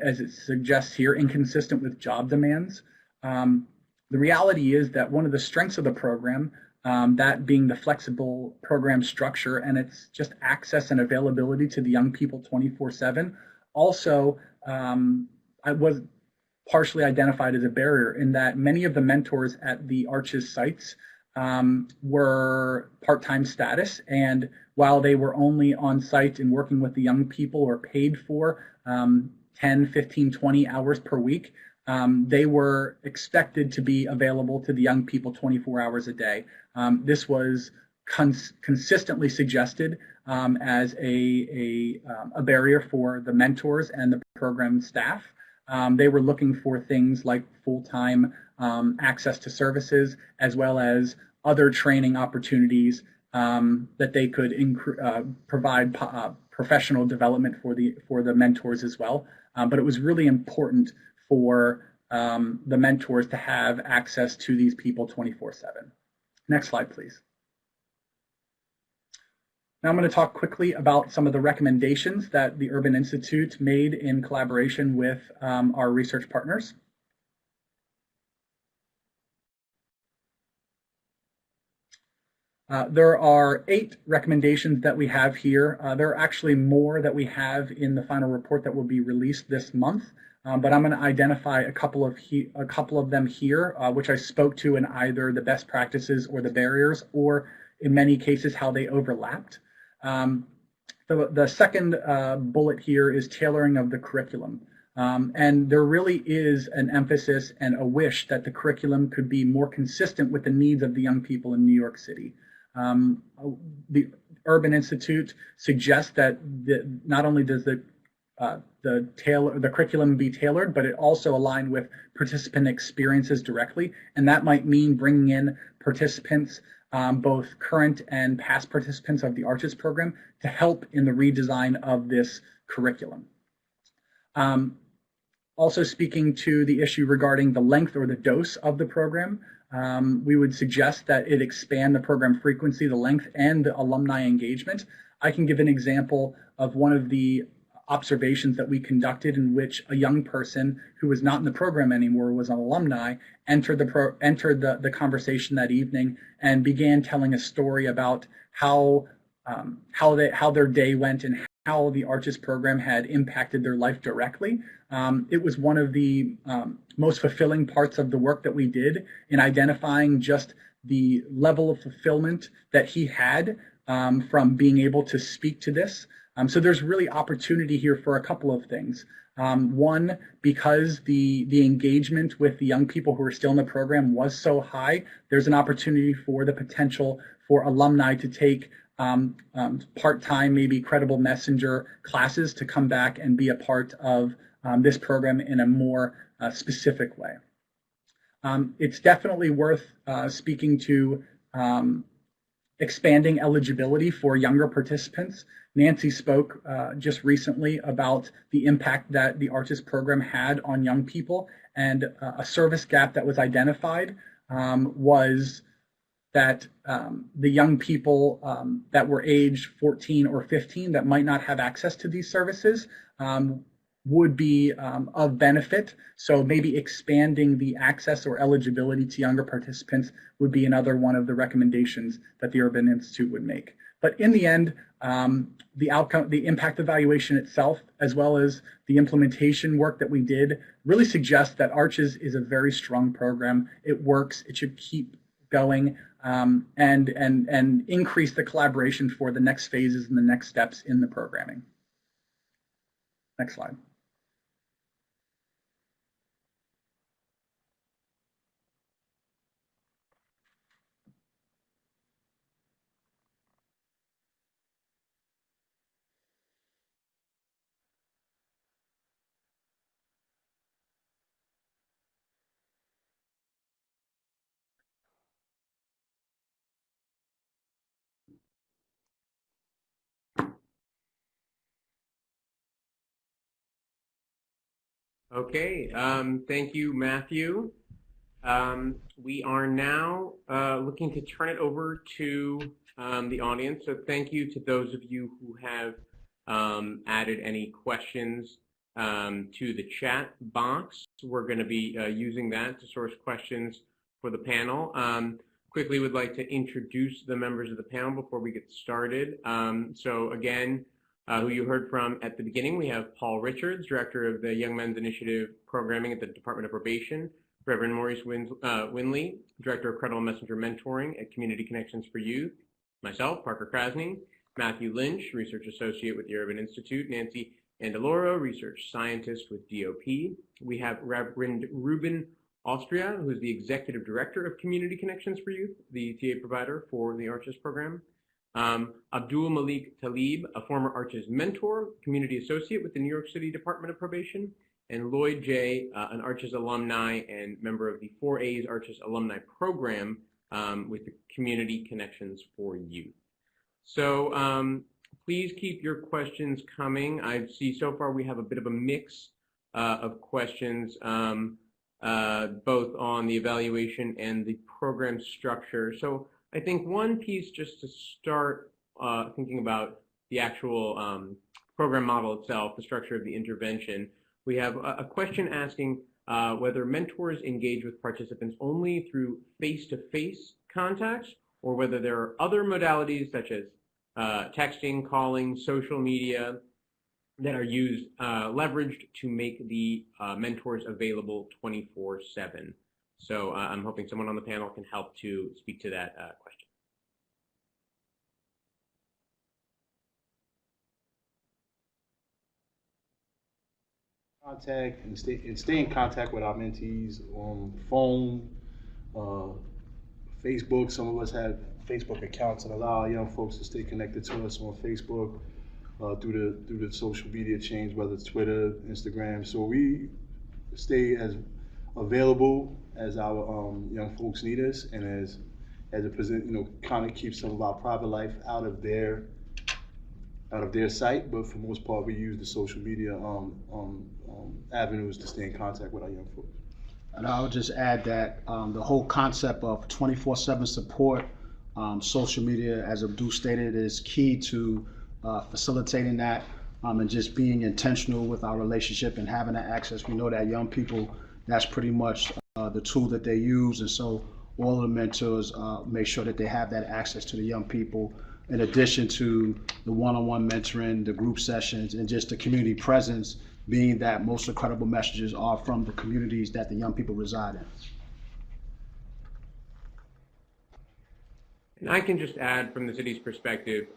as it suggests here, inconsistent with job demands. The reality is that one of the strengths of the program, that being the flexible program structure and its just access and availability to the young people 24/7, also was partially identified as a barrier in that many of the mentors at the Arches sites were part-time status, and while they were only on site and working with the young people or paid for 10, 15, 20 hours per week, they were expected to be available to the young people 24 hours a day. This was consistently suggested as a barrier for the mentors and the program staff. They were looking for things like full-time access to services, as well as other training opportunities that they could provide professional development for the mentors as well. But it was really important for the mentors to have access to these people 24/7. Next slide, please. Now I'm going to talk quickly about some of the recommendations that the Urban Institute made in collaboration with our research partners. There are 8 recommendations that we have here. There are actually more that we have in the final report that will be released this month. But I'm going to identify a couple of them here, which I spoke to in either the best practices or the barriers, or in many cases how they overlapped. The second bullet here is tailoring of the curriculum. And there really is an emphasis and a wish that the curriculum could be more consistent with the needs of the young people in New York City. The Urban Institute suggests that not only does the curriculum be tailored, but it also align with participant experiences directly, and that might mean bringing in participants, both current and past participants of the Arches program, to help in the redesign of this curriculum. Also speaking to the issue regarding the length or the dose of the program, we would suggest that it expand the program frequency, the length, and the alumni engagement. I can give an example of one of the observations that we conducted in which a young person who was not in the program anymore, was an alumni, entered the conversation that evening and began telling a story about how their day went and how the Arches program had impacted their life directly. It was one of the most fulfilling parts of the work that we did in identifying just the level of fulfillment that he had from being able to speak to this. So there's really opportunity here for a couple of things. One, because the engagement with the young people who are still in the program was so high, there's an opportunity for the potential for alumni to take part-time, maybe credible messenger classes to come back and be a part of this program in a more specific way. It's definitely worth speaking to expanding eligibility for younger participants. Nancy spoke just recently about the impact that the Arches program had on young people, and a service gap that was identified was that the young people that were age 14 or 15 that might not have access to these services would be of benefit. So maybe expanding the access or eligibility to younger participants would be another one of the recommendations that the Urban Institute would make. But in the end, the outcome, the impact evaluation itself, as well as the implementation work that we did, really suggests that Arches is a very strong program. It works. It should keep going and increase the collaboration for the next phases and the next steps in the programming. Next slide. Okay, thank you, Matthew. We are now looking to turn it over to the audience. So thank you to those of you who have added any questions to the chat box. We're going to be using that to source questions for the panel. Quickly would like to introduce the members of the panel before we get started. So again, who you heard from at the beginning, we have Paul Richards, Director of the Young Men's Initiative Programming at the Department of Probation, Reverend Maurice Winley, Director of Credible Messenger Mentoring at Community Connections for Youth, myself, Parker Krasny, Matthew Lynch, Research Associate with the Urban Institute, Nancy Andeloro, Research Scientist with DOP. We have Reverend Ruben Austria, who is the Executive Director of Community Connections for Youth, the TA provider for the Arches program. Abdul Malik Talib, a former Arches mentor, community associate with the New York City Department of Probation, and Lloyd J., an Arches alumni and member of the 4A's Arches alumni program with the Community Connections for Youth. So please keep your questions coming. I see so far we have a bit of a mix of questions, both on the evaluation and the program structure. So I think one piece just to start thinking about the actual program model itself, the structure of the intervention, we have a question asking whether mentors engage with participants only through face-to-face contacts or whether there are other modalities such as texting, calling, social media that are used, leveraged to make the mentors available 24/7. So I'm hoping someone on the panel can help to speak to that question. Contact and stay in contact with our mentees on phone, Facebook. Some of us have Facebook accounts and allow young folks to stay connected to us on Facebook through the social media chains, whether it's Twitter, Instagram. So we stay as available as our young folks need us, and as it present, kind of keep some of our private life out of their sight. But for the most part, we use the social media avenues to stay in contact with our young folks. And I would just add that the whole concept of 24/7 support, social media, as Abdul stated, is key to facilitating that and just being intentional with our relationship and having that access. We know that young people, that's pretty much the tool that they use, and so all of the mentors make sure that they have that access to the young people, in addition to the one-on-one mentoring, the group sessions, and just the community presence, being that most of the credible messages are from the communities that the young people reside in. And I can just add from the city's perspective,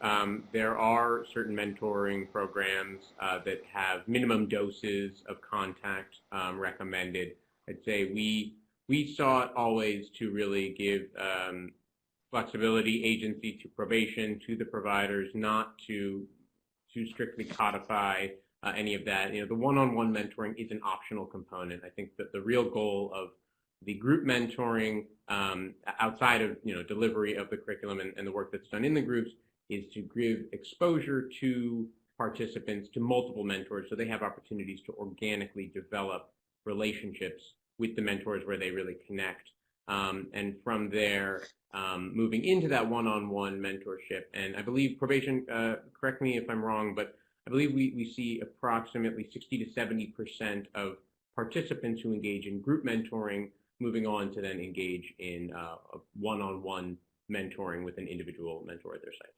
there are certain mentoring programs that have minimum doses of contact recommended. I'd say we sought always to really give flexibility, agency to probation, to the providers, not to strictly codify any of that. The one-on-one mentoring is an optional component. I think that the real goal of the group mentoring, outside of delivery of the curriculum and the work that's done in the groups, is to give exposure to participants, to multiple mentors, so they have opportunities to organically develop relationships with the mentors where they really connect. And from there, moving into that one-on-one mentorship. And I believe probation, correct me if I'm wrong, but I believe we see approximately 60 to 70% of participants who engage in group mentoring moving on to then engage in a one-on-one mentoring with an individual mentor at their site.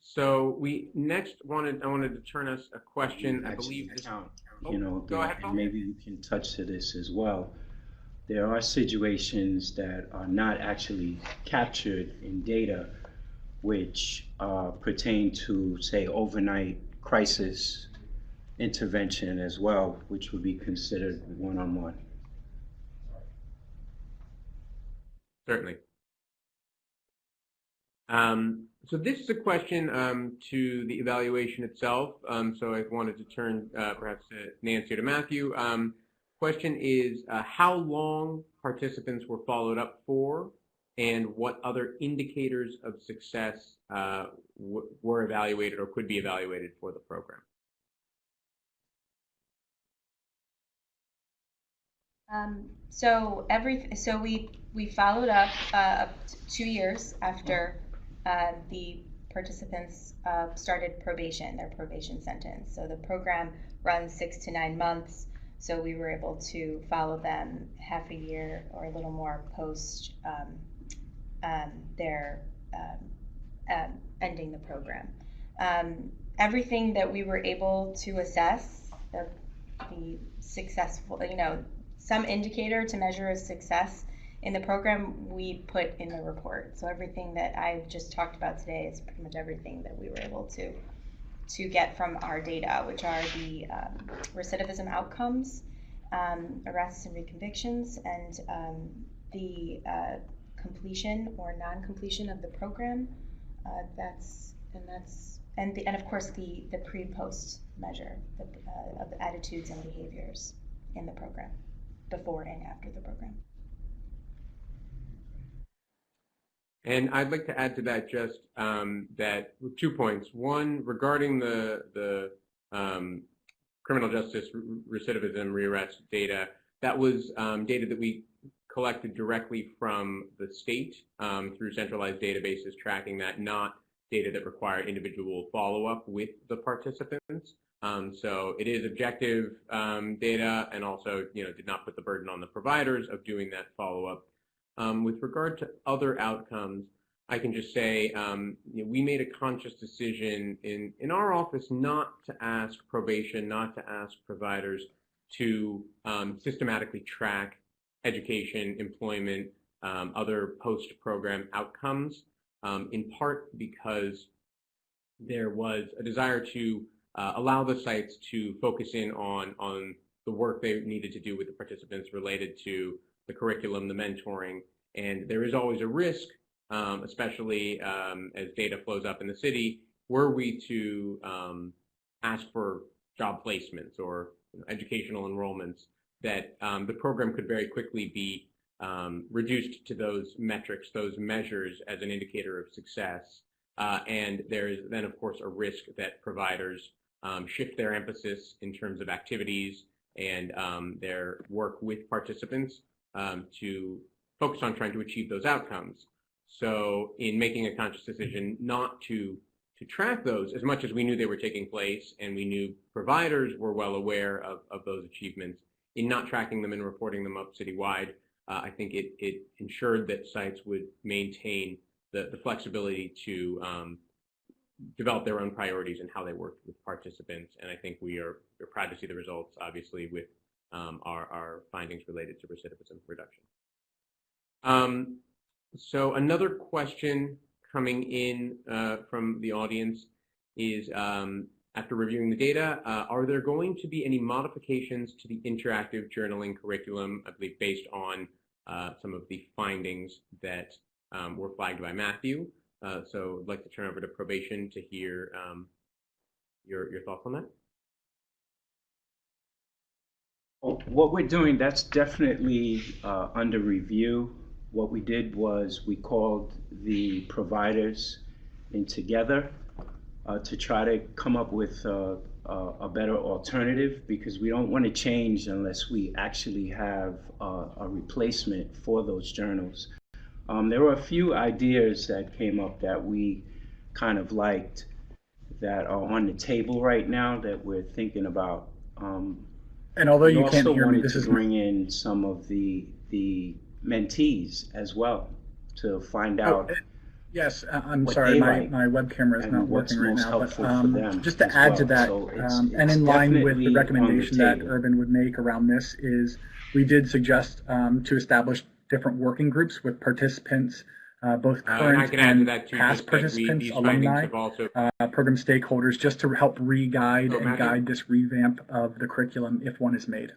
So I wanted to turn us a question. I believe this. Go ahead, Paul. Maybe you can touch to this as well. There are situations that are not actually captured in data, which pertain to, say, overnight crisis intervention as well, which would be considered one-on-one. Certainly. So this is a question to the evaluation itself. So I wanted to turn perhaps to Nancy or to Matthew. Question is how long participants were followed up for, and what other indicators of success were evaluated or could be evaluated for the program? So we followed up 2 years after the participants started probation, their probation sentence. So the program runs 6 to 9 months. So we were able to follow them half a year or a little more post their ending the program. Everything that we were able to assess, the successful, some indicator to measure success in the program, we put in the report. So everything that I've just talked about today is pretty much everything that we were able to get from our data, which are the recidivism outcomes, arrests and reconvictions, and the completion or non-completion of the program. And of course the pre and post measure of the attitudes and behaviors in the program, before and after the program. And I'd like to add to that just that 2 points. One, regarding the criminal justice recidivism rearrest data, that was data that we collected directly from the state through centralized databases tracking that, not data that require individual follow-up with the participants. So it is objective data, and also did not put the burden on the providers of doing that follow-up. With regard to other outcomes, I can just say we made a conscious decision in our office not to ask probation, not to ask providers to systematically track education, employment, other post-program outcomes, in part because there was a desire to allow the sites to focus in on the work they needed to do with the participants related to the curriculum, the mentoring, and there is always a risk, especially as data flows up in the city, were we to ask for job placements or educational enrollments, that the program could very quickly be reduced to those metrics, those measures as an indicator of success. And there is then, of course, a risk that providers shift their emphasis in terms of activities and their work with participants to focus on trying to achieve those outcomes. So in making a conscious decision not to track those, as much as we knew they were taking place and we knew providers were well aware of those achievements, in not tracking them and reporting them up citywide, I think it ensured that sites would maintain the flexibility to develop their own priorities and how they worked with participants. And I think we're proud to see the results, obviously, with our findings related to recidivism reduction. So another question coming in from the audience is, after reviewing the data, are there going to be any modifications to the interactive journaling curriculum, I believe based on some of the findings that were flagged by Matthew? So I'd like to turn over to probation to hear your thoughts on that. What we're doing, that's definitely under review. What we did was we called the providers in together to try to come up with a better alternative, because we don't want to change unless we actually have a replacement for those journals. There were a few ideas that came up that we kind of liked that are on the table right now that we're thinking about. And although We you can't also hear me, wanted this to is bring in some of the mentees as well to find out yes. I'm what sorry, they my like web camera is and not what's working right most now. But helpful for them just to as add to well. that, So and it's in line with definitely the on the recommendation that table. Urban would make around this is we did suggest to establish different working groups with participants, both And I current can add to and that too, past just that participants, these findings alumni, have also. program stakeholders, just to help re-guide and Matthew? guide this revamp of the curriculum if one is made.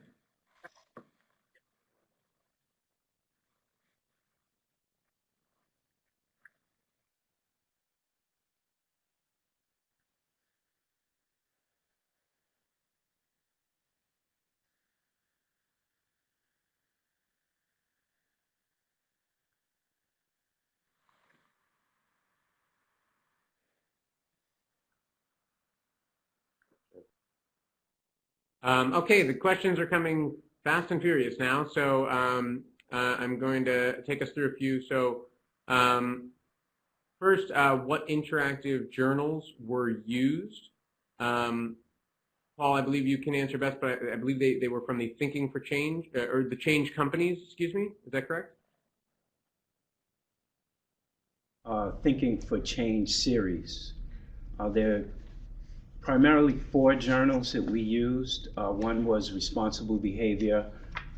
Okay, the questions are coming fast and furious now, so I'm going to take us through a few. So first, what interactive journals were used? Paul, I believe you can answer best, but I believe they were from the Thinking for Change, or the Change Companies, excuse me. Is that correct? Thinking for Change series. There are primarily 4 journals that we used. One was Responsible Behavior,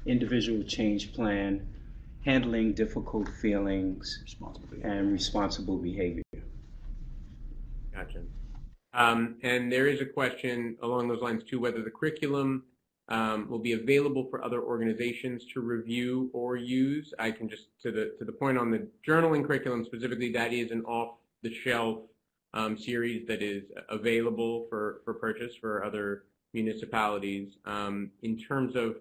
Individual Change Plan, Handling Difficult Feelings, and Responsible Behavior. Gotcha. And there is a question along those lines too, whether the curriculum will be available for other organizations to review or use. I can just, to the point on the journaling curriculum specifically, that is an off-the-shelf series that is available for purchase for other municipalities. In terms of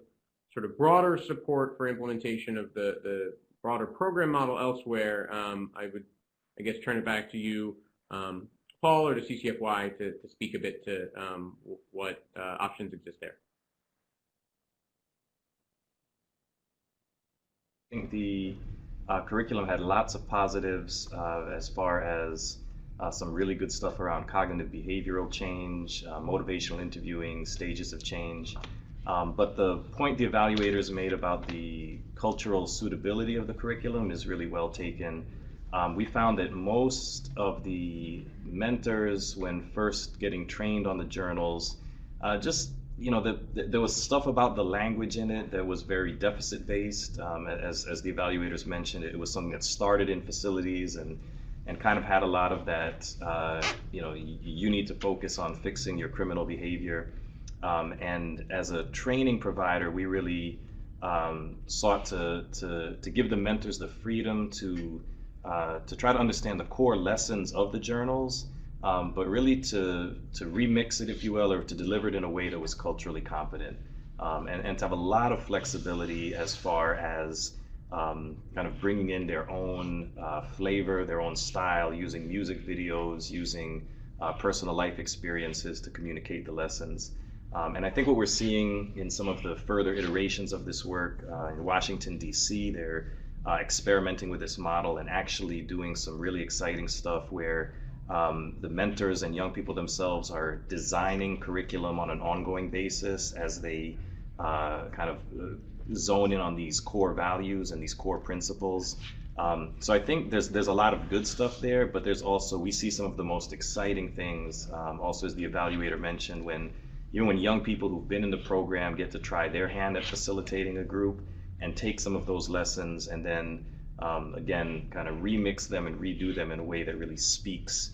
sort of broader support for implementation of the broader program model elsewhere, I would, I guess, turn it back to you, Paul, or to CCFY to speak a bit to what options exist there. I think the curriculum had lots of positives as far as some really good stuff around cognitive behavioral change, motivational interviewing, stages of change. But the point the evaluators made about the cultural suitability of the curriculum is really well taken. We found that most of the mentors, when first getting trained on the journals, just, you know, there was stuff about the language in it that was very deficit-based. As the evaluators mentioned, it was something that started in facilities and kind of had a lot of that, you know, you need to focus on fixing your criminal behavior. And as a training provider, we really sought to give the mentors the freedom to try to understand the core lessons of the journals, but really to remix it, if you will, or to deliver it in a way that was culturally competent, and to have a lot of flexibility as far as kind of bringing in their own flavor, their own style, using music videos, using personal life experiences to communicate the lessons. And I think what we're seeing in some of the further iterations of this work in Washington, D.C., they're experimenting with this model and actually doing some really exciting stuff where the mentors and young people themselves are designing curriculum on an ongoing basis as they kind of zone in on these core values and these core principles. So I think there's a lot of good stuff there, but there's also, we see some of the most exciting things, also as the evaluator mentioned, when young people who've been in the program get to try their hand at facilitating a group and take some of those lessons and then again kind of remix them and redo them in a way that really speaks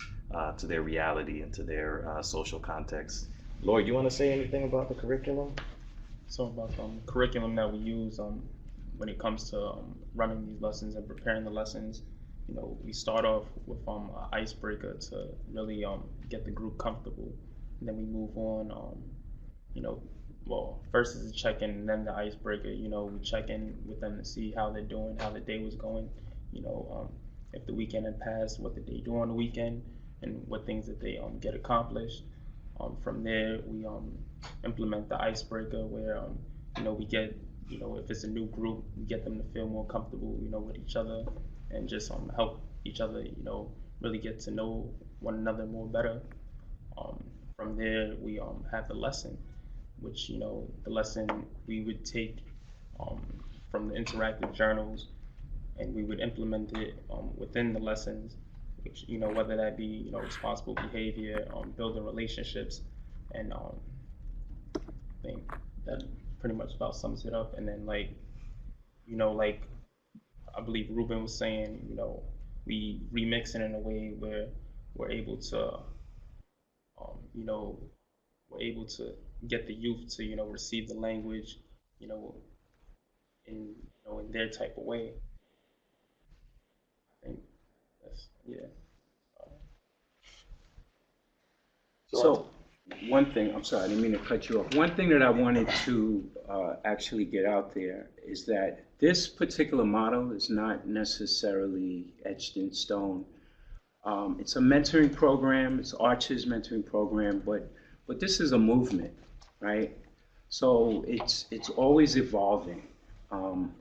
to their reality and to their social context. Lloyd, you want to say anything about the curriculum? So about curriculum that we use when it comes to running these lessons and preparing the lessons, you know, we start off with an icebreaker to really get the group comfortable, and then we move on. You know, well, first is the check-in, and then the icebreaker. You know, we check in with them to see how they're doing, how the day was going. You know, if the weekend had passed, what did they do on the weekend, and what things did they get accomplished. From there, we implement the icebreaker where, you know, we get, you know, if it's a new group, we get them to feel more comfortable, you know, with each other. and just help each other, really get to know one another more better. From there, we have the lesson, which, the lesson we would take from the interactive journals, and we would implement it within the lessons, which, whether that be, responsible behavior, building relationships, and I think that pretty much about sums it up. And then, like I believe Ruben was saying, we remix it in a way where we're able to, we're able to get the youth to, receive the language, in their type of way. I think that's, yeah. So one thing, I'm sorry, I didn't mean to cut you off. One thing that I wanted to actually get out there is that this particular model is not necessarily etched in stone. It's a mentoring program, it's Arch's mentoring program, but this is a movement, right? So it's always evolving.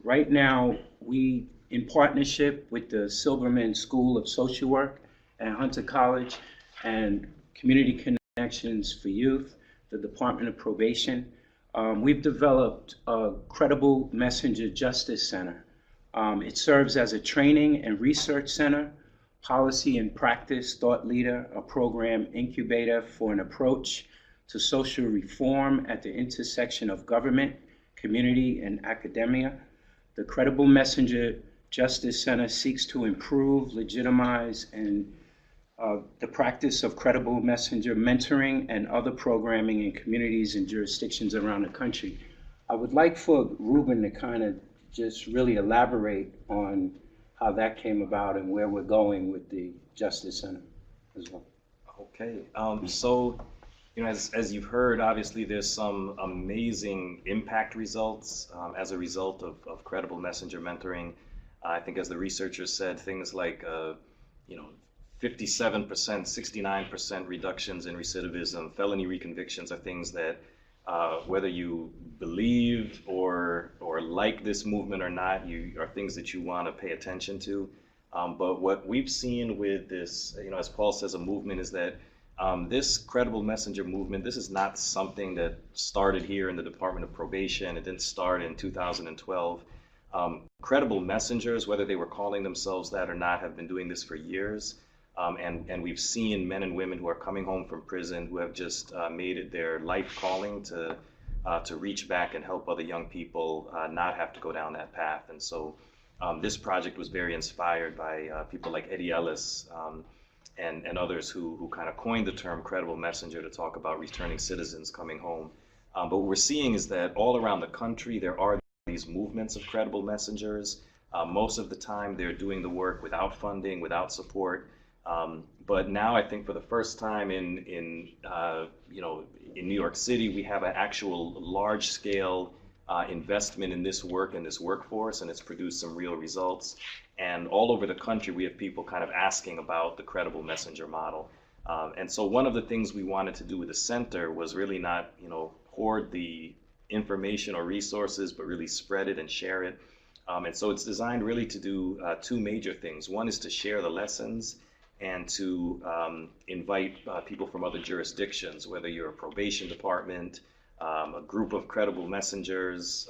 Right now, we, in partnership with the Silberman School of Social Work at Hunter College and Community Connections for Youth, the Department of Probation, we've developed a Credible Messenger Justice Center. It serves as a training and research center, policy and practice thought leader, a program incubator for an approach to social reform at the intersection of government, community, and academia. The Credible Messenger Justice Center seeks to improve, legitimize, and the practice of credible messenger mentoring and other programming in communities and jurisdictions around the country. I would like for Ruben to kind of just really elaborate on how that came about and where we're going with the Justice Center as well. Okay, so as you've heard, obviously there's some amazing impact results as a result of credible messenger mentoring. I think, as the researchers said, things like 57%, 69% reductions in recidivism, felony reconvictions are things that whether you believe or like this movement or not, are things that you want to pay attention to. But what we've seen with this, as Paul says, a movement, is that this credible messenger movement, this is not something that started here in the Department of Probation. It didn't start in 2012. Credible messengers, whether they were calling themselves that or not, have been doing this for years. And we've seen men and women who are coming home from prison who have just made it their life calling to reach back and help other young people not have to go down that path. And so this project was very inspired by people like Eddie Ellis and others who kind of coined the term credible messenger to talk about returning citizens coming home. But what we're seeing is that all around the country there are these movements of credible messengers. Most of the time they're doing the work without funding, without support. But now I think for the first time in New York City, we have an actual large-scale investment in this work and this workforce, and it's produced some real results. And all over the country, we have people kind of asking about the credible messenger model. And so one of the things we wanted to do with the center was really not, hoard the information or resources, but really spread it and share it. And so it's designed really to do two major things. One is to share the lessons and to invite people from other jurisdictions, whether you're a probation department, a group of credible messengers,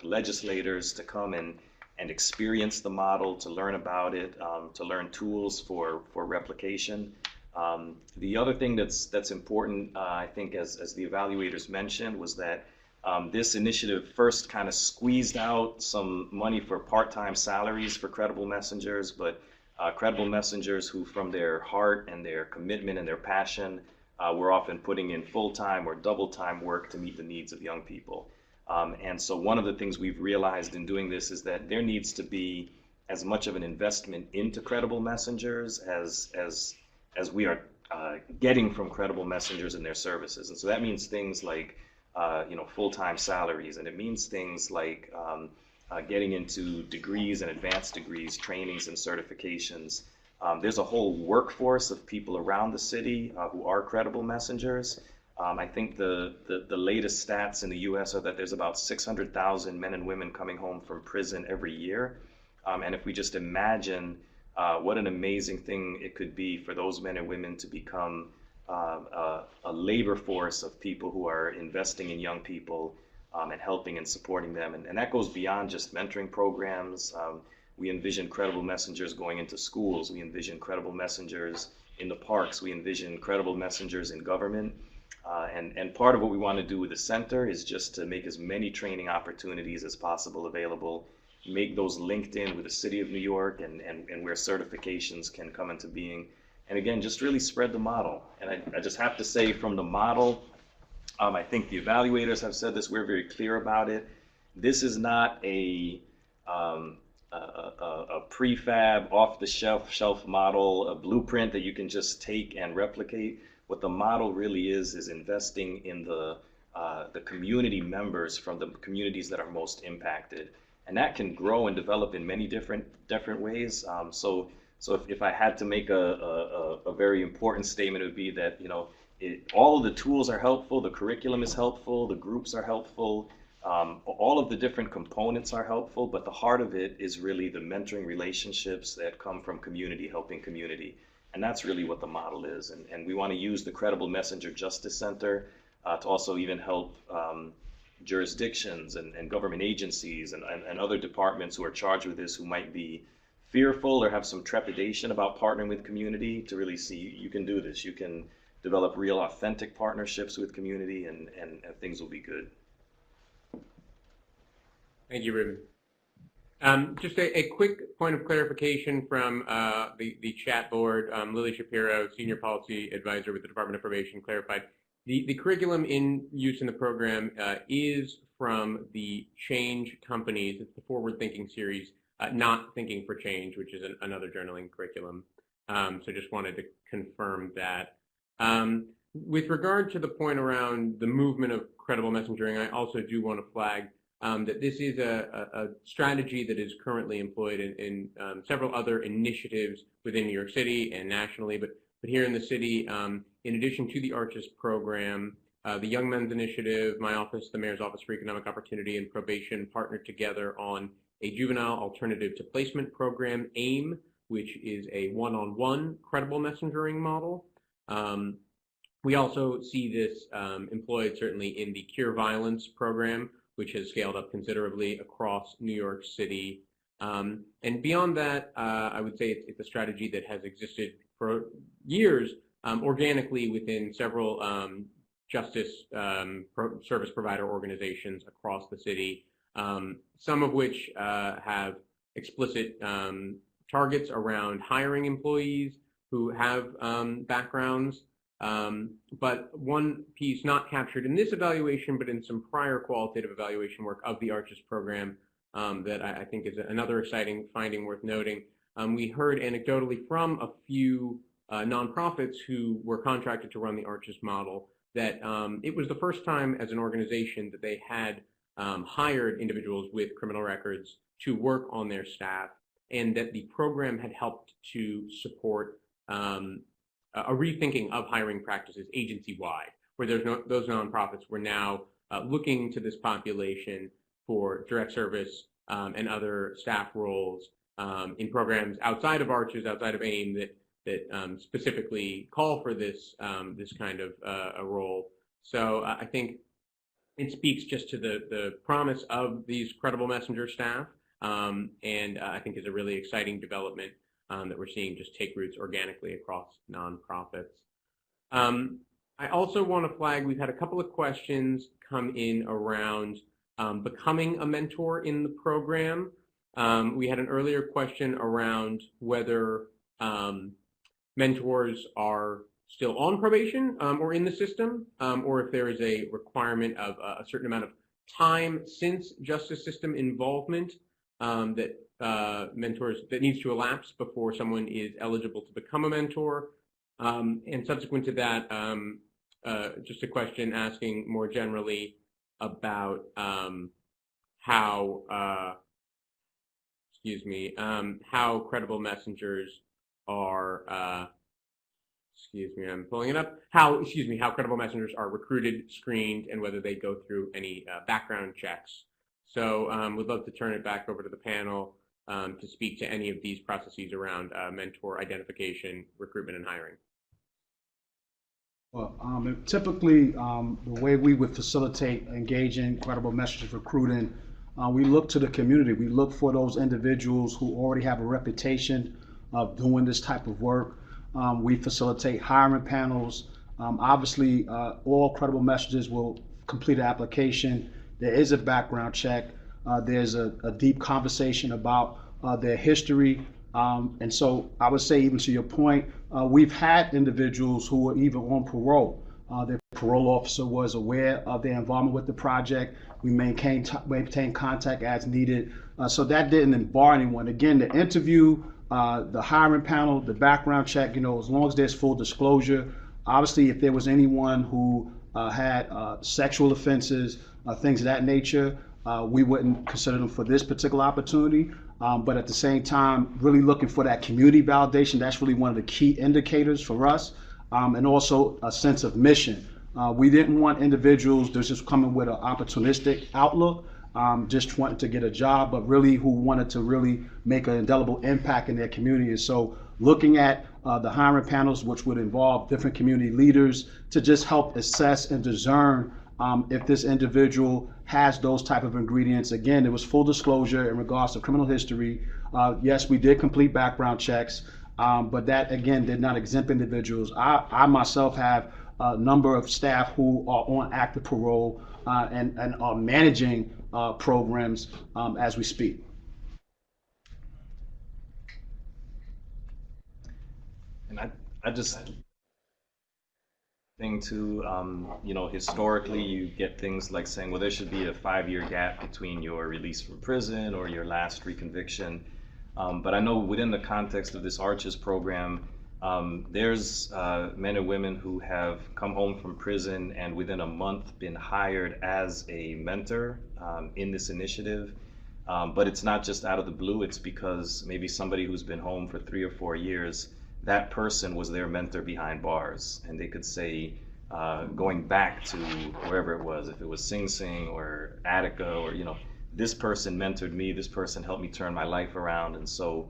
legislators, to come and experience the model, to learn about it, to learn tools for replication. The other thing that's important, I think, as the evaluators mentioned, was that this initiative first kind of squeezed out some money for part-time salaries for credible messengers, but credible messengers who, from their heart and their commitment and their passion, were often putting in full-time or double-time work to meet the needs of young people. And so one of the things we've realized in doing this is that there needs to be as much of an investment into credible messengers as we are getting from credible messengers and their services. And so that means things like full-time salaries, and it means things like getting into degrees and advanced degrees, trainings and certifications. There's a whole workforce of people around the city who are credible messengers. I think the latest stats in the US are that there's about 600,000 men and women coming home from prison every year. And if we just imagine what an amazing thing it could be for those men and women to become a labor force of people who are investing in young people and helping and supporting them. And that goes beyond just mentoring programs. We envision credible messengers going into schools. We envision credible messengers in the parks. We envision credible messengers in government. And part of what we want to do with the center is just to make as many training opportunities as possible available, make those linked in with the city of New York and where certifications can come into being. And again, just really spread the model. And I just have to say, from the model, I think the evaluators have said this, we're very clear about it. This is not a prefab, off-the-shelf model, a blueprint that you can just take and replicate. What the model really is investing in the community members from the communities that are most impacted. And that can grow and develop in many different ways. So if I had to make a very important statement, it would be that, all of the tools are helpful, the curriculum is helpful, the groups are helpful, all of the different components are helpful, but the heart of it is really the mentoring relationships that come from community helping community. And that's really what the model is. And we want to use the Credible Messenger Justice Center to also even help jurisdictions and government agencies and other departments who are charged with this, who might be fearful or have some trepidation about partnering with community, to really see you can do this. You can develop real authentic partnerships with community, and things will be good. Thank you, Ruben. Just a quick point of clarification from the chat board. Lily Shapiro, Senior Policy Advisor with the Department of Probation, clarified the curriculum in use in the program is from the Change Companies. It's the Forward Thinking series, not Thinking for Change, which is another journaling curriculum. So just wanted to confirm that. With regard to the point around the movement of credible messengering, I also do want to flag that this is a strategy that is currently employed in several other initiatives within New York City and nationally, but here in the city, in addition to the Arches program, the Young Men's Initiative, my office, the Mayor's Office for Economic Opportunity and Probation, partnered together on a juvenile alternative to placement program, AIM, which is a one-on-one credible messengering model. We also see this employed certainly in the Cure Violence program, which has scaled up considerably across New York City. And beyond that, I would say it's a strategy that has existed for years organically within several justice service provider organizations across the city, some of which have explicit targets around hiring employees who have backgrounds. But one piece not captured in this evaluation, but in some prior qualitative evaluation work of the Arches program that I think is another exciting finding worth noting. We heard anecdotally from a few nonprofits who were contracted to run the Arches model that it was the first time as an organization that they had hired individuals with criminal records to work on their staff, and that the program had helped to support a rethinking of hiring practices agency-wide, where those nonprofits were now looking to this population for direct service and other staff roles in programs outside of Arches, outside of AIM, that specifically call for this this kind of a role. So I think it speaks just to the promise of these credible messenger staff, and I think is a really exciting development that we're seeing just take roots organically across nonprofits. I also want to flag, we've had a couple of questions come in around becoming a mentor in the program. We had an earlier question around whether mentors are still on probation or in the system, or if there is a requirement of a certain amount of time since justice system involvement that mentors that needs to elapse before someone is eligible to become a mentor. And subsequent to that, just a question asking more generally about how credible messengers are I'm pulling it up. How credible messengers are recruited, screened, and whether they go through any background checks. So we'd love to turn it back over to the panel to speak to any of these processes around mentor identification, recruitment, and hiring. Well, typically, the way we would facilitate engaging credible messages recruiting, we look to the community. We look for those individuals who already have a reputation of doing this type of work. We facilitate hiring panels. Obviously, all credible messages will complete an application. There is a background check. There's a deep conversation about their history. And so I would say, even to your point, we've had individuals who were even on parole. Their parole officer was aware of their involvement with the project. We maintain contact as needed. So that didn't bar anyone. Again, the interview, the hiring panel, the background check, as long as there's full disclosure. Obviously, if there was anyone who had sexual offenses, things of that nature, we wouldn't consider them for this particular opportunity. But at the same time, really looking for that community validation. That's really one of the key indicators for us. And also a sense of mission. We didn't want individuals that just coming with an opportunistic outlook, just wanting to get a job, but really who wanted to really make an indelible impact in their community. And so looking at the hiring panels, which would involve different community leaders, to just help assess and discern if this individual has those type of ingredients. Again, there was full disclosure in regards to criminal history. Yes, we did complete background checks, but that, again, did not exempt individuals. I myself have a number of staff who are on active parole and are managing programs as we speak. And I just think too, historically you get things like saying, well, there should be a 5-year gap between your release from prison or your last reconviction. But I know within the context of this Arches program, there's men and women who have come home from prison and within a month been hired as a mentor in this initiative. But it's not just out of the blue, it's because maybe somebody who's been home for 3 or 4 years, that person was their mentor behind bars. And they could say, going back to wherever it was, if it was Sing Sing or Attica or, this person mentored me, this person helped me turn my life around. And so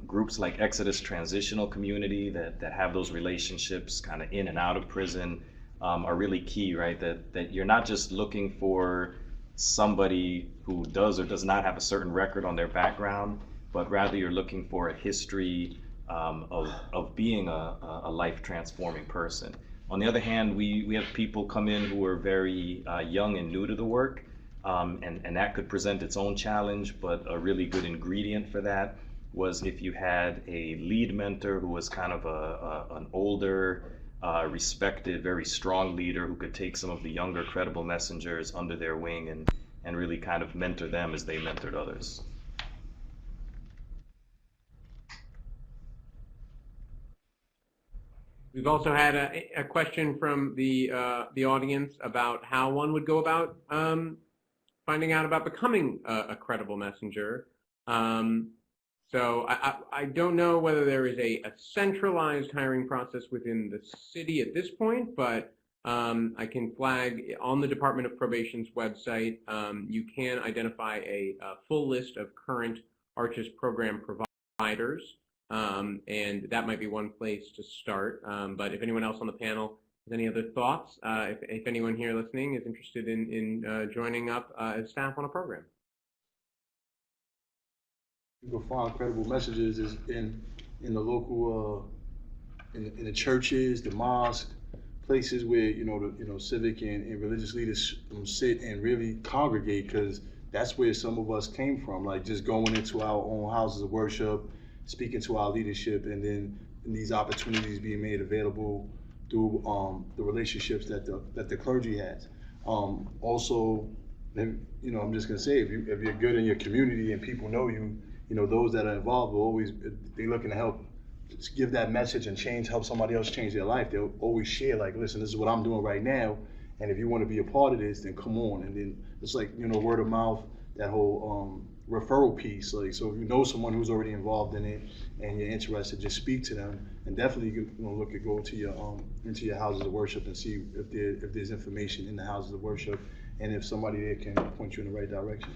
groups like Exodus Transitional Community that have those relationships kind of in and out of prison are really key, right? That you're not just looking for somebody who does or does not have a certain record on their background, but rather you're looking for a history of being a life transforming person. On the other hand, we have people come in who are very young and new to the work, and that could present its own challenge, but a really good ingredient for that was if you had a lead mentor who was kind of an older, respected, very strong leader who could take some of the younger credible messengers under their wing and really kind of mentor them as they mentored others. We've also had a question from the audience about how one would go about finding out about becoming a credible messenger. So I don't know whether there is a centralized hiring process within the city at this point, but I can flag on the Department of Probation's website, you can identify a full list of current Arches program providers. And that might be one place to start. But if anyone else on the panel has any other thoughts, if anyone here listening is interested in joining up as staff on a program. You can find credible messages is in the local, in the churches, the mosques, places where civic and religious leaders sit and really congregate, because that's where some of us came from. Like just going into our own houses of worship, speaking to our leadership, and then these opportunities being made available through the relationships that the clergy has. Also, I'm just gonna say, if you're good in your community and people know you, those that are involved will always, they're looking to help just give that message and help somebody else change their life. They'll always share, like, listen, this is what I'm doing right now, and if you want to be a part of this, then come on. And then it's like, word of mouth, that whole referral piece. Like, so if you know someone who's already involved in it and you're interested, just speak to them, and definitely you can look at go into your houses of worship and see if there's information in the houses of worship, and if somebody there can point you in the right direction.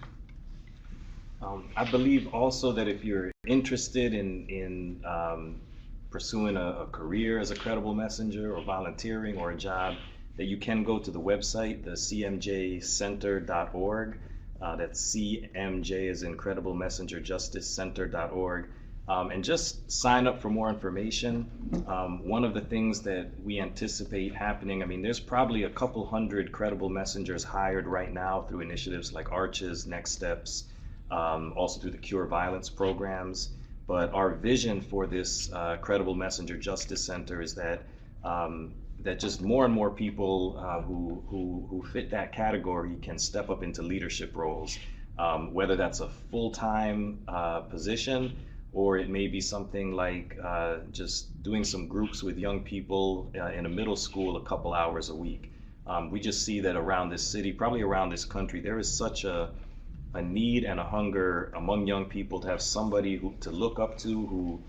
I believe also that if you're interested in pursuing a career as a credible messenger or volunteering or a job, that you can go to the website, the cmjcenter.org. That's CMJ as in Credible Messenger Justice Center.org. And just sign up for more information. One of the things that we anticipate happening, I mean, there's probably a couple hundred credible messengers hired right now through initiatives like Arches, Next Steps, also through the Cure Violence programs. But our vision for this Credible Messenger Justice Center is that that just more and more people who fit that category can step up into leadership roles, whether that's a full-time position, or it may be something like just doing some groups with young people in a middle school a couple hours a week. We just see that around this city, probably around this country, there is such a need and a hunger among young people to have somebody to look up to, who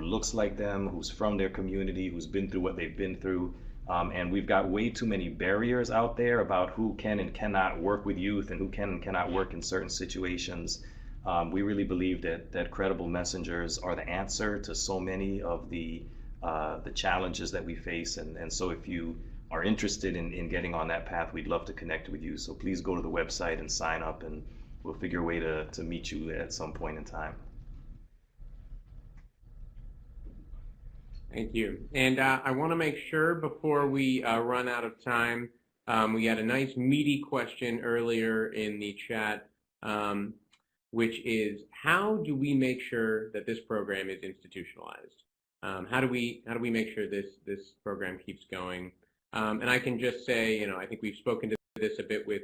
looks like them, who's from their community, who's been through what they've been through. And we've got way too many barriers out there about who can and cannot work with youth and who can and cannot work in certain situations. We really believe that credible messengers are the answer to so many of the challenges that we face. And so if you are interested in getting on that path, we'd love to connect with you. So please go to the website and sign up, and we'll figure a way to meet you at some point in time. Thank you. And I want to make sure before we run out of time, we had a nice meaty question earlier in the chat, which is, how do we make sure that this program is institutionalized? How do we make sure this program keeps going? And I can just say, I think we've spoken to this a bit with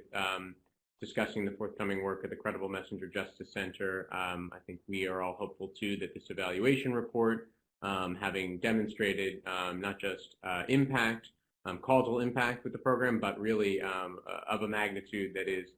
discussing the forthcoming work of the Credible Messenger Justice Center. I think we are all hopeful too that this evaluation report, having demonstrated not just impact, causal impact with the program, but really of a magnitude that is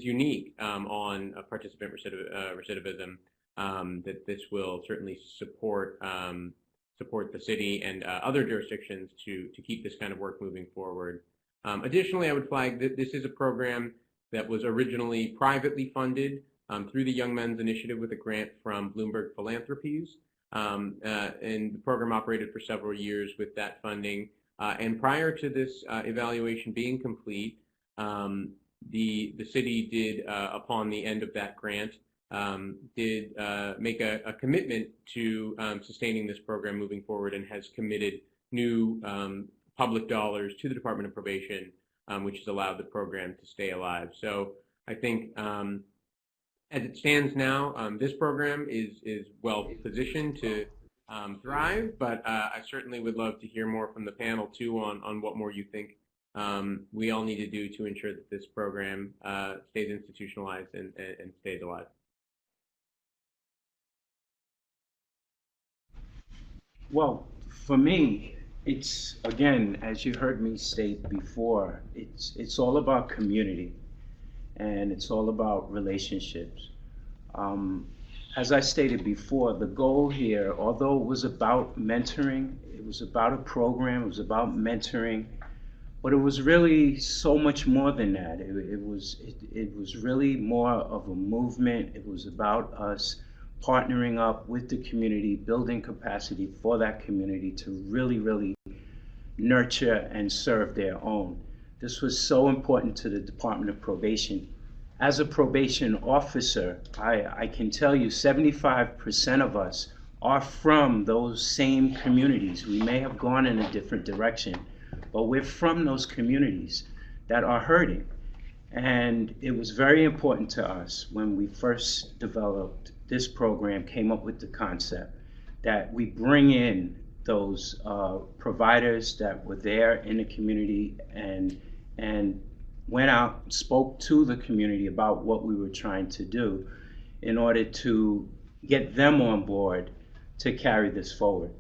unique on participant recidivism, that this will certainly support the city and other jurisdictions to keep this kind of work moving forward. Additionally, I would flag that this is a program that was originally privately funded through the Young Men's Initiative with a grant from Bloomberg Philanthropies. And the program operated for several years with that funding. And prior to this evaluation being complete, the city did, upon the end of that grant, did make a commitment to sustaining this program moving forward, and has committed new public dollars to the Department of Probation, which has allowed the program to stay alive. So I think as it stands now, this program is well positioned to thrive, but I certainly would love to hear more from the panel too on what more you think we all need to do to ensure that this program stays institutionalized and stays alive. Well, for me, it's, again, as you heard me state before, it's all about community, and it's all about relationships. As I stated before, the goal here, although it was about mentoring, it was about a program, it was about mentoring, but it was really so much more than that. It was really more of a movement. It was about us partnering up with the community, building capacity for that community to really, really nurture and serve their own. This was so important to the Department of Probation. As a probation officer, I can tell you 75% of us are from those same communities. We may have gone in a different direction, but we're from those communities that are hurting. And it was very important to us when we first developed this program, came up with the concept that we bring in those providers that were there in the community and went out, spoke to the community about what we were trying to do in order to get them on board to carry this forward.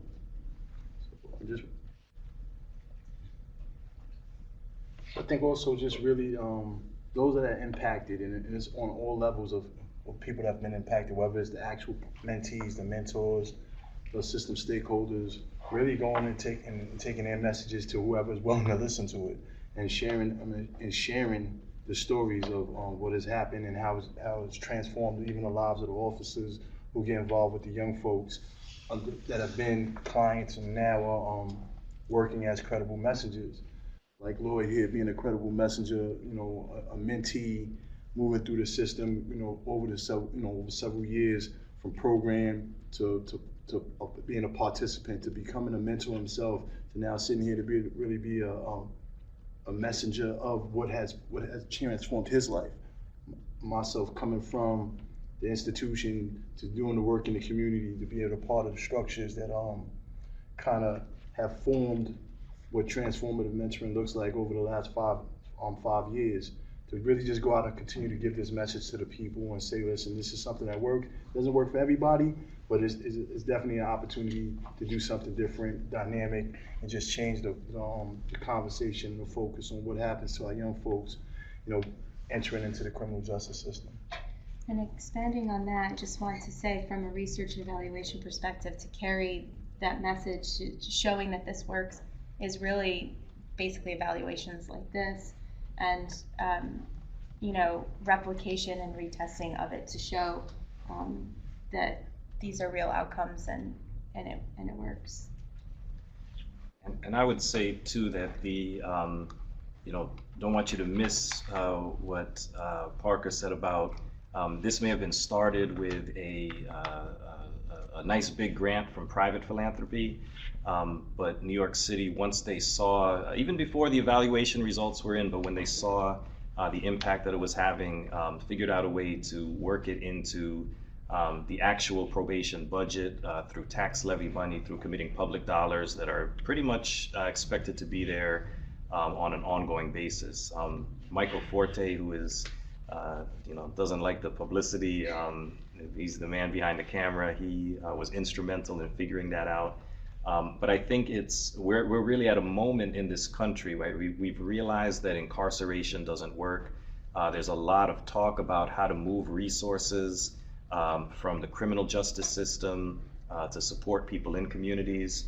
I think also just really those that are impacted, and it's on all levels of people that have been impacted, whether it's the actual mentees, the mentors, the system stakeholders, really going and taking their messages to whoever is willing to listen to it, and sharing the stories of what has happened and how it's transformed even the lives of the officers who get involved with the young folks that have been clients and now are working as credible messengers. Like Lloyd here, being a credible messenger, a mentee, moving through the system, over several years, from program to being a participant, to becoming a mentor himself, to now sitting here to really be a messenger of what has transformed his life. Myself coming from the institution to doing the work in the community, to be able to part of the structures that kind of have formed what transformative mentoring looks like over the last 5 years, to really just go out and continue to give this message to the people and say, listen, this is something that works. It doesn't work for everybody, but it's definitely an opportunity to do something different, dynamic, and just change the conversation, the focus on what happens to our young folks, entering into the criminal justice system. And expanding on that, I just want to say, from a research and evaluation perspective, to carry that message, showing that this works, is really basically evaluations like this, and replication and retesting of it to show that these are real outcomes and it works. And I would say too that the don't want you to miss what Parker said about this may have been started with a nice big grant from private philanthropy, but New York City, once they saw, even before the evaluation results were in, but when they saw the impact that it was having, figured out a way to work it into the actual probation budget through tax levy money, through committing public dollars that are pretty much expected to be there on an ongoing basis. Michael Forte, who is, doesn't like the publicity, he's the man behind the camera. He was instrumental in figuring that out. But I think we're really at a moment in this country where we've realized that incarceration doesn't work. There's a lot of talk about how to move resources from the criminal justice system to support people in communities.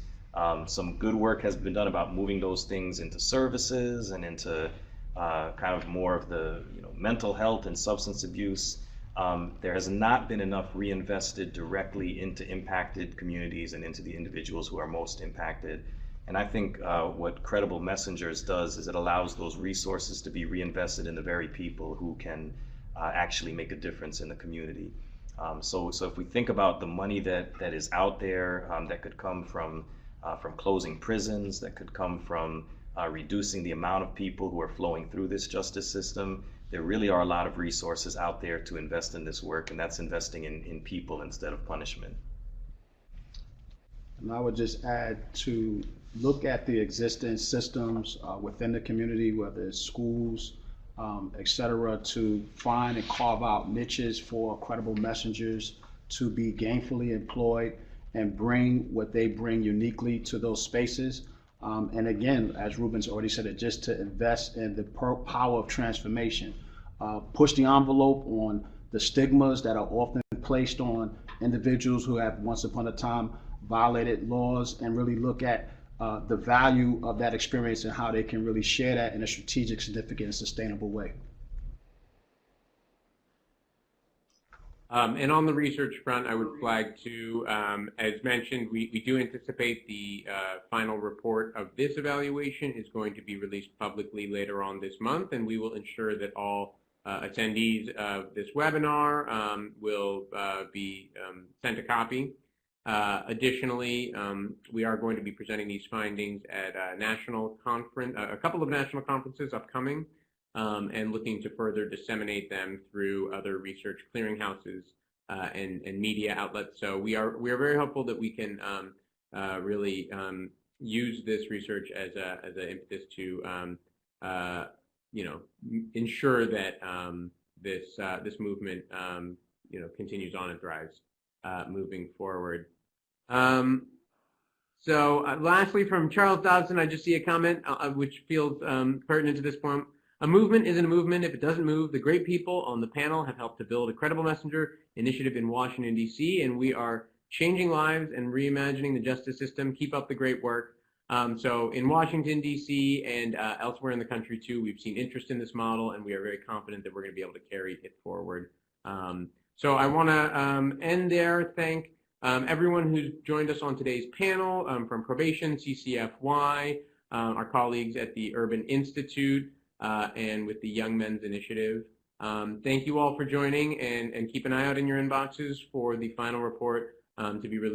Some good work has been done about moving those things into services and into kind of more of the mental health and substance abuse. There has not been enough reinvested directly into impacted communities and into the individuals who are most impacted. And I think what Credible Messengers does is it allows those resources to be reinvested in the very people who can actually make a difference in the community. So if we think about the money that is out there, that could come from closing prisons, that could come from reducing the amount of people who are flowing through this justice system, there really are a lot of resources out there to invest in this work, and that's investing in people instead of punishment. And I would just add to look at the existing systems within the community, whether it's schools, et cetera, to find and carve out niches for credible messengers to be gainfully employed and bring what they bring uniquely to those spaces. And again, as Ruben's already said it, just to invest in the power of transformation. Push the envelope on the stigmas that are often placed on individuals who have once upon a time violated laws, and really look at the value of that experience and how they can really share that in a strategic, significant, and sustainable way. And on the research front, I would flag too, as mentioned, we do anticipate the final report of this evaluation is going to be released publicly later on this month, and we will ensure that all attendees of this webinar will be sent a copy. Additionally, we are going to be presenting these findings at a couple of national conferences upcoming, and looking to further disseminate them through other research clearinghouses and media outlets. So we are very hopeful that we can really use this research as an impetus to ensure that this movement continues on and thrives moving forward. Lastly, from Charles Dodson, I just see a comment which feels pertinent to this point. A movement isn't a movement if it doesn't move. The great people on the panel have helped to build a Credible Messenger initiative in Washington, D.C., and we are changing lives and reimagining the justice system. Keep up the great work. So in Washington, D.C. and elsewhere in the country too, we've seen interest in this model, and we are very confident that we're going to be able to carry it forward. So I want to end there. Thank everyone who's joined us on today's panel, from Probation, CCFY, our colleagues at the Urban Institute, and with the Young Men's Initiative. Thank you all for joining, and keep an eye out in your inboxes for the final report to be released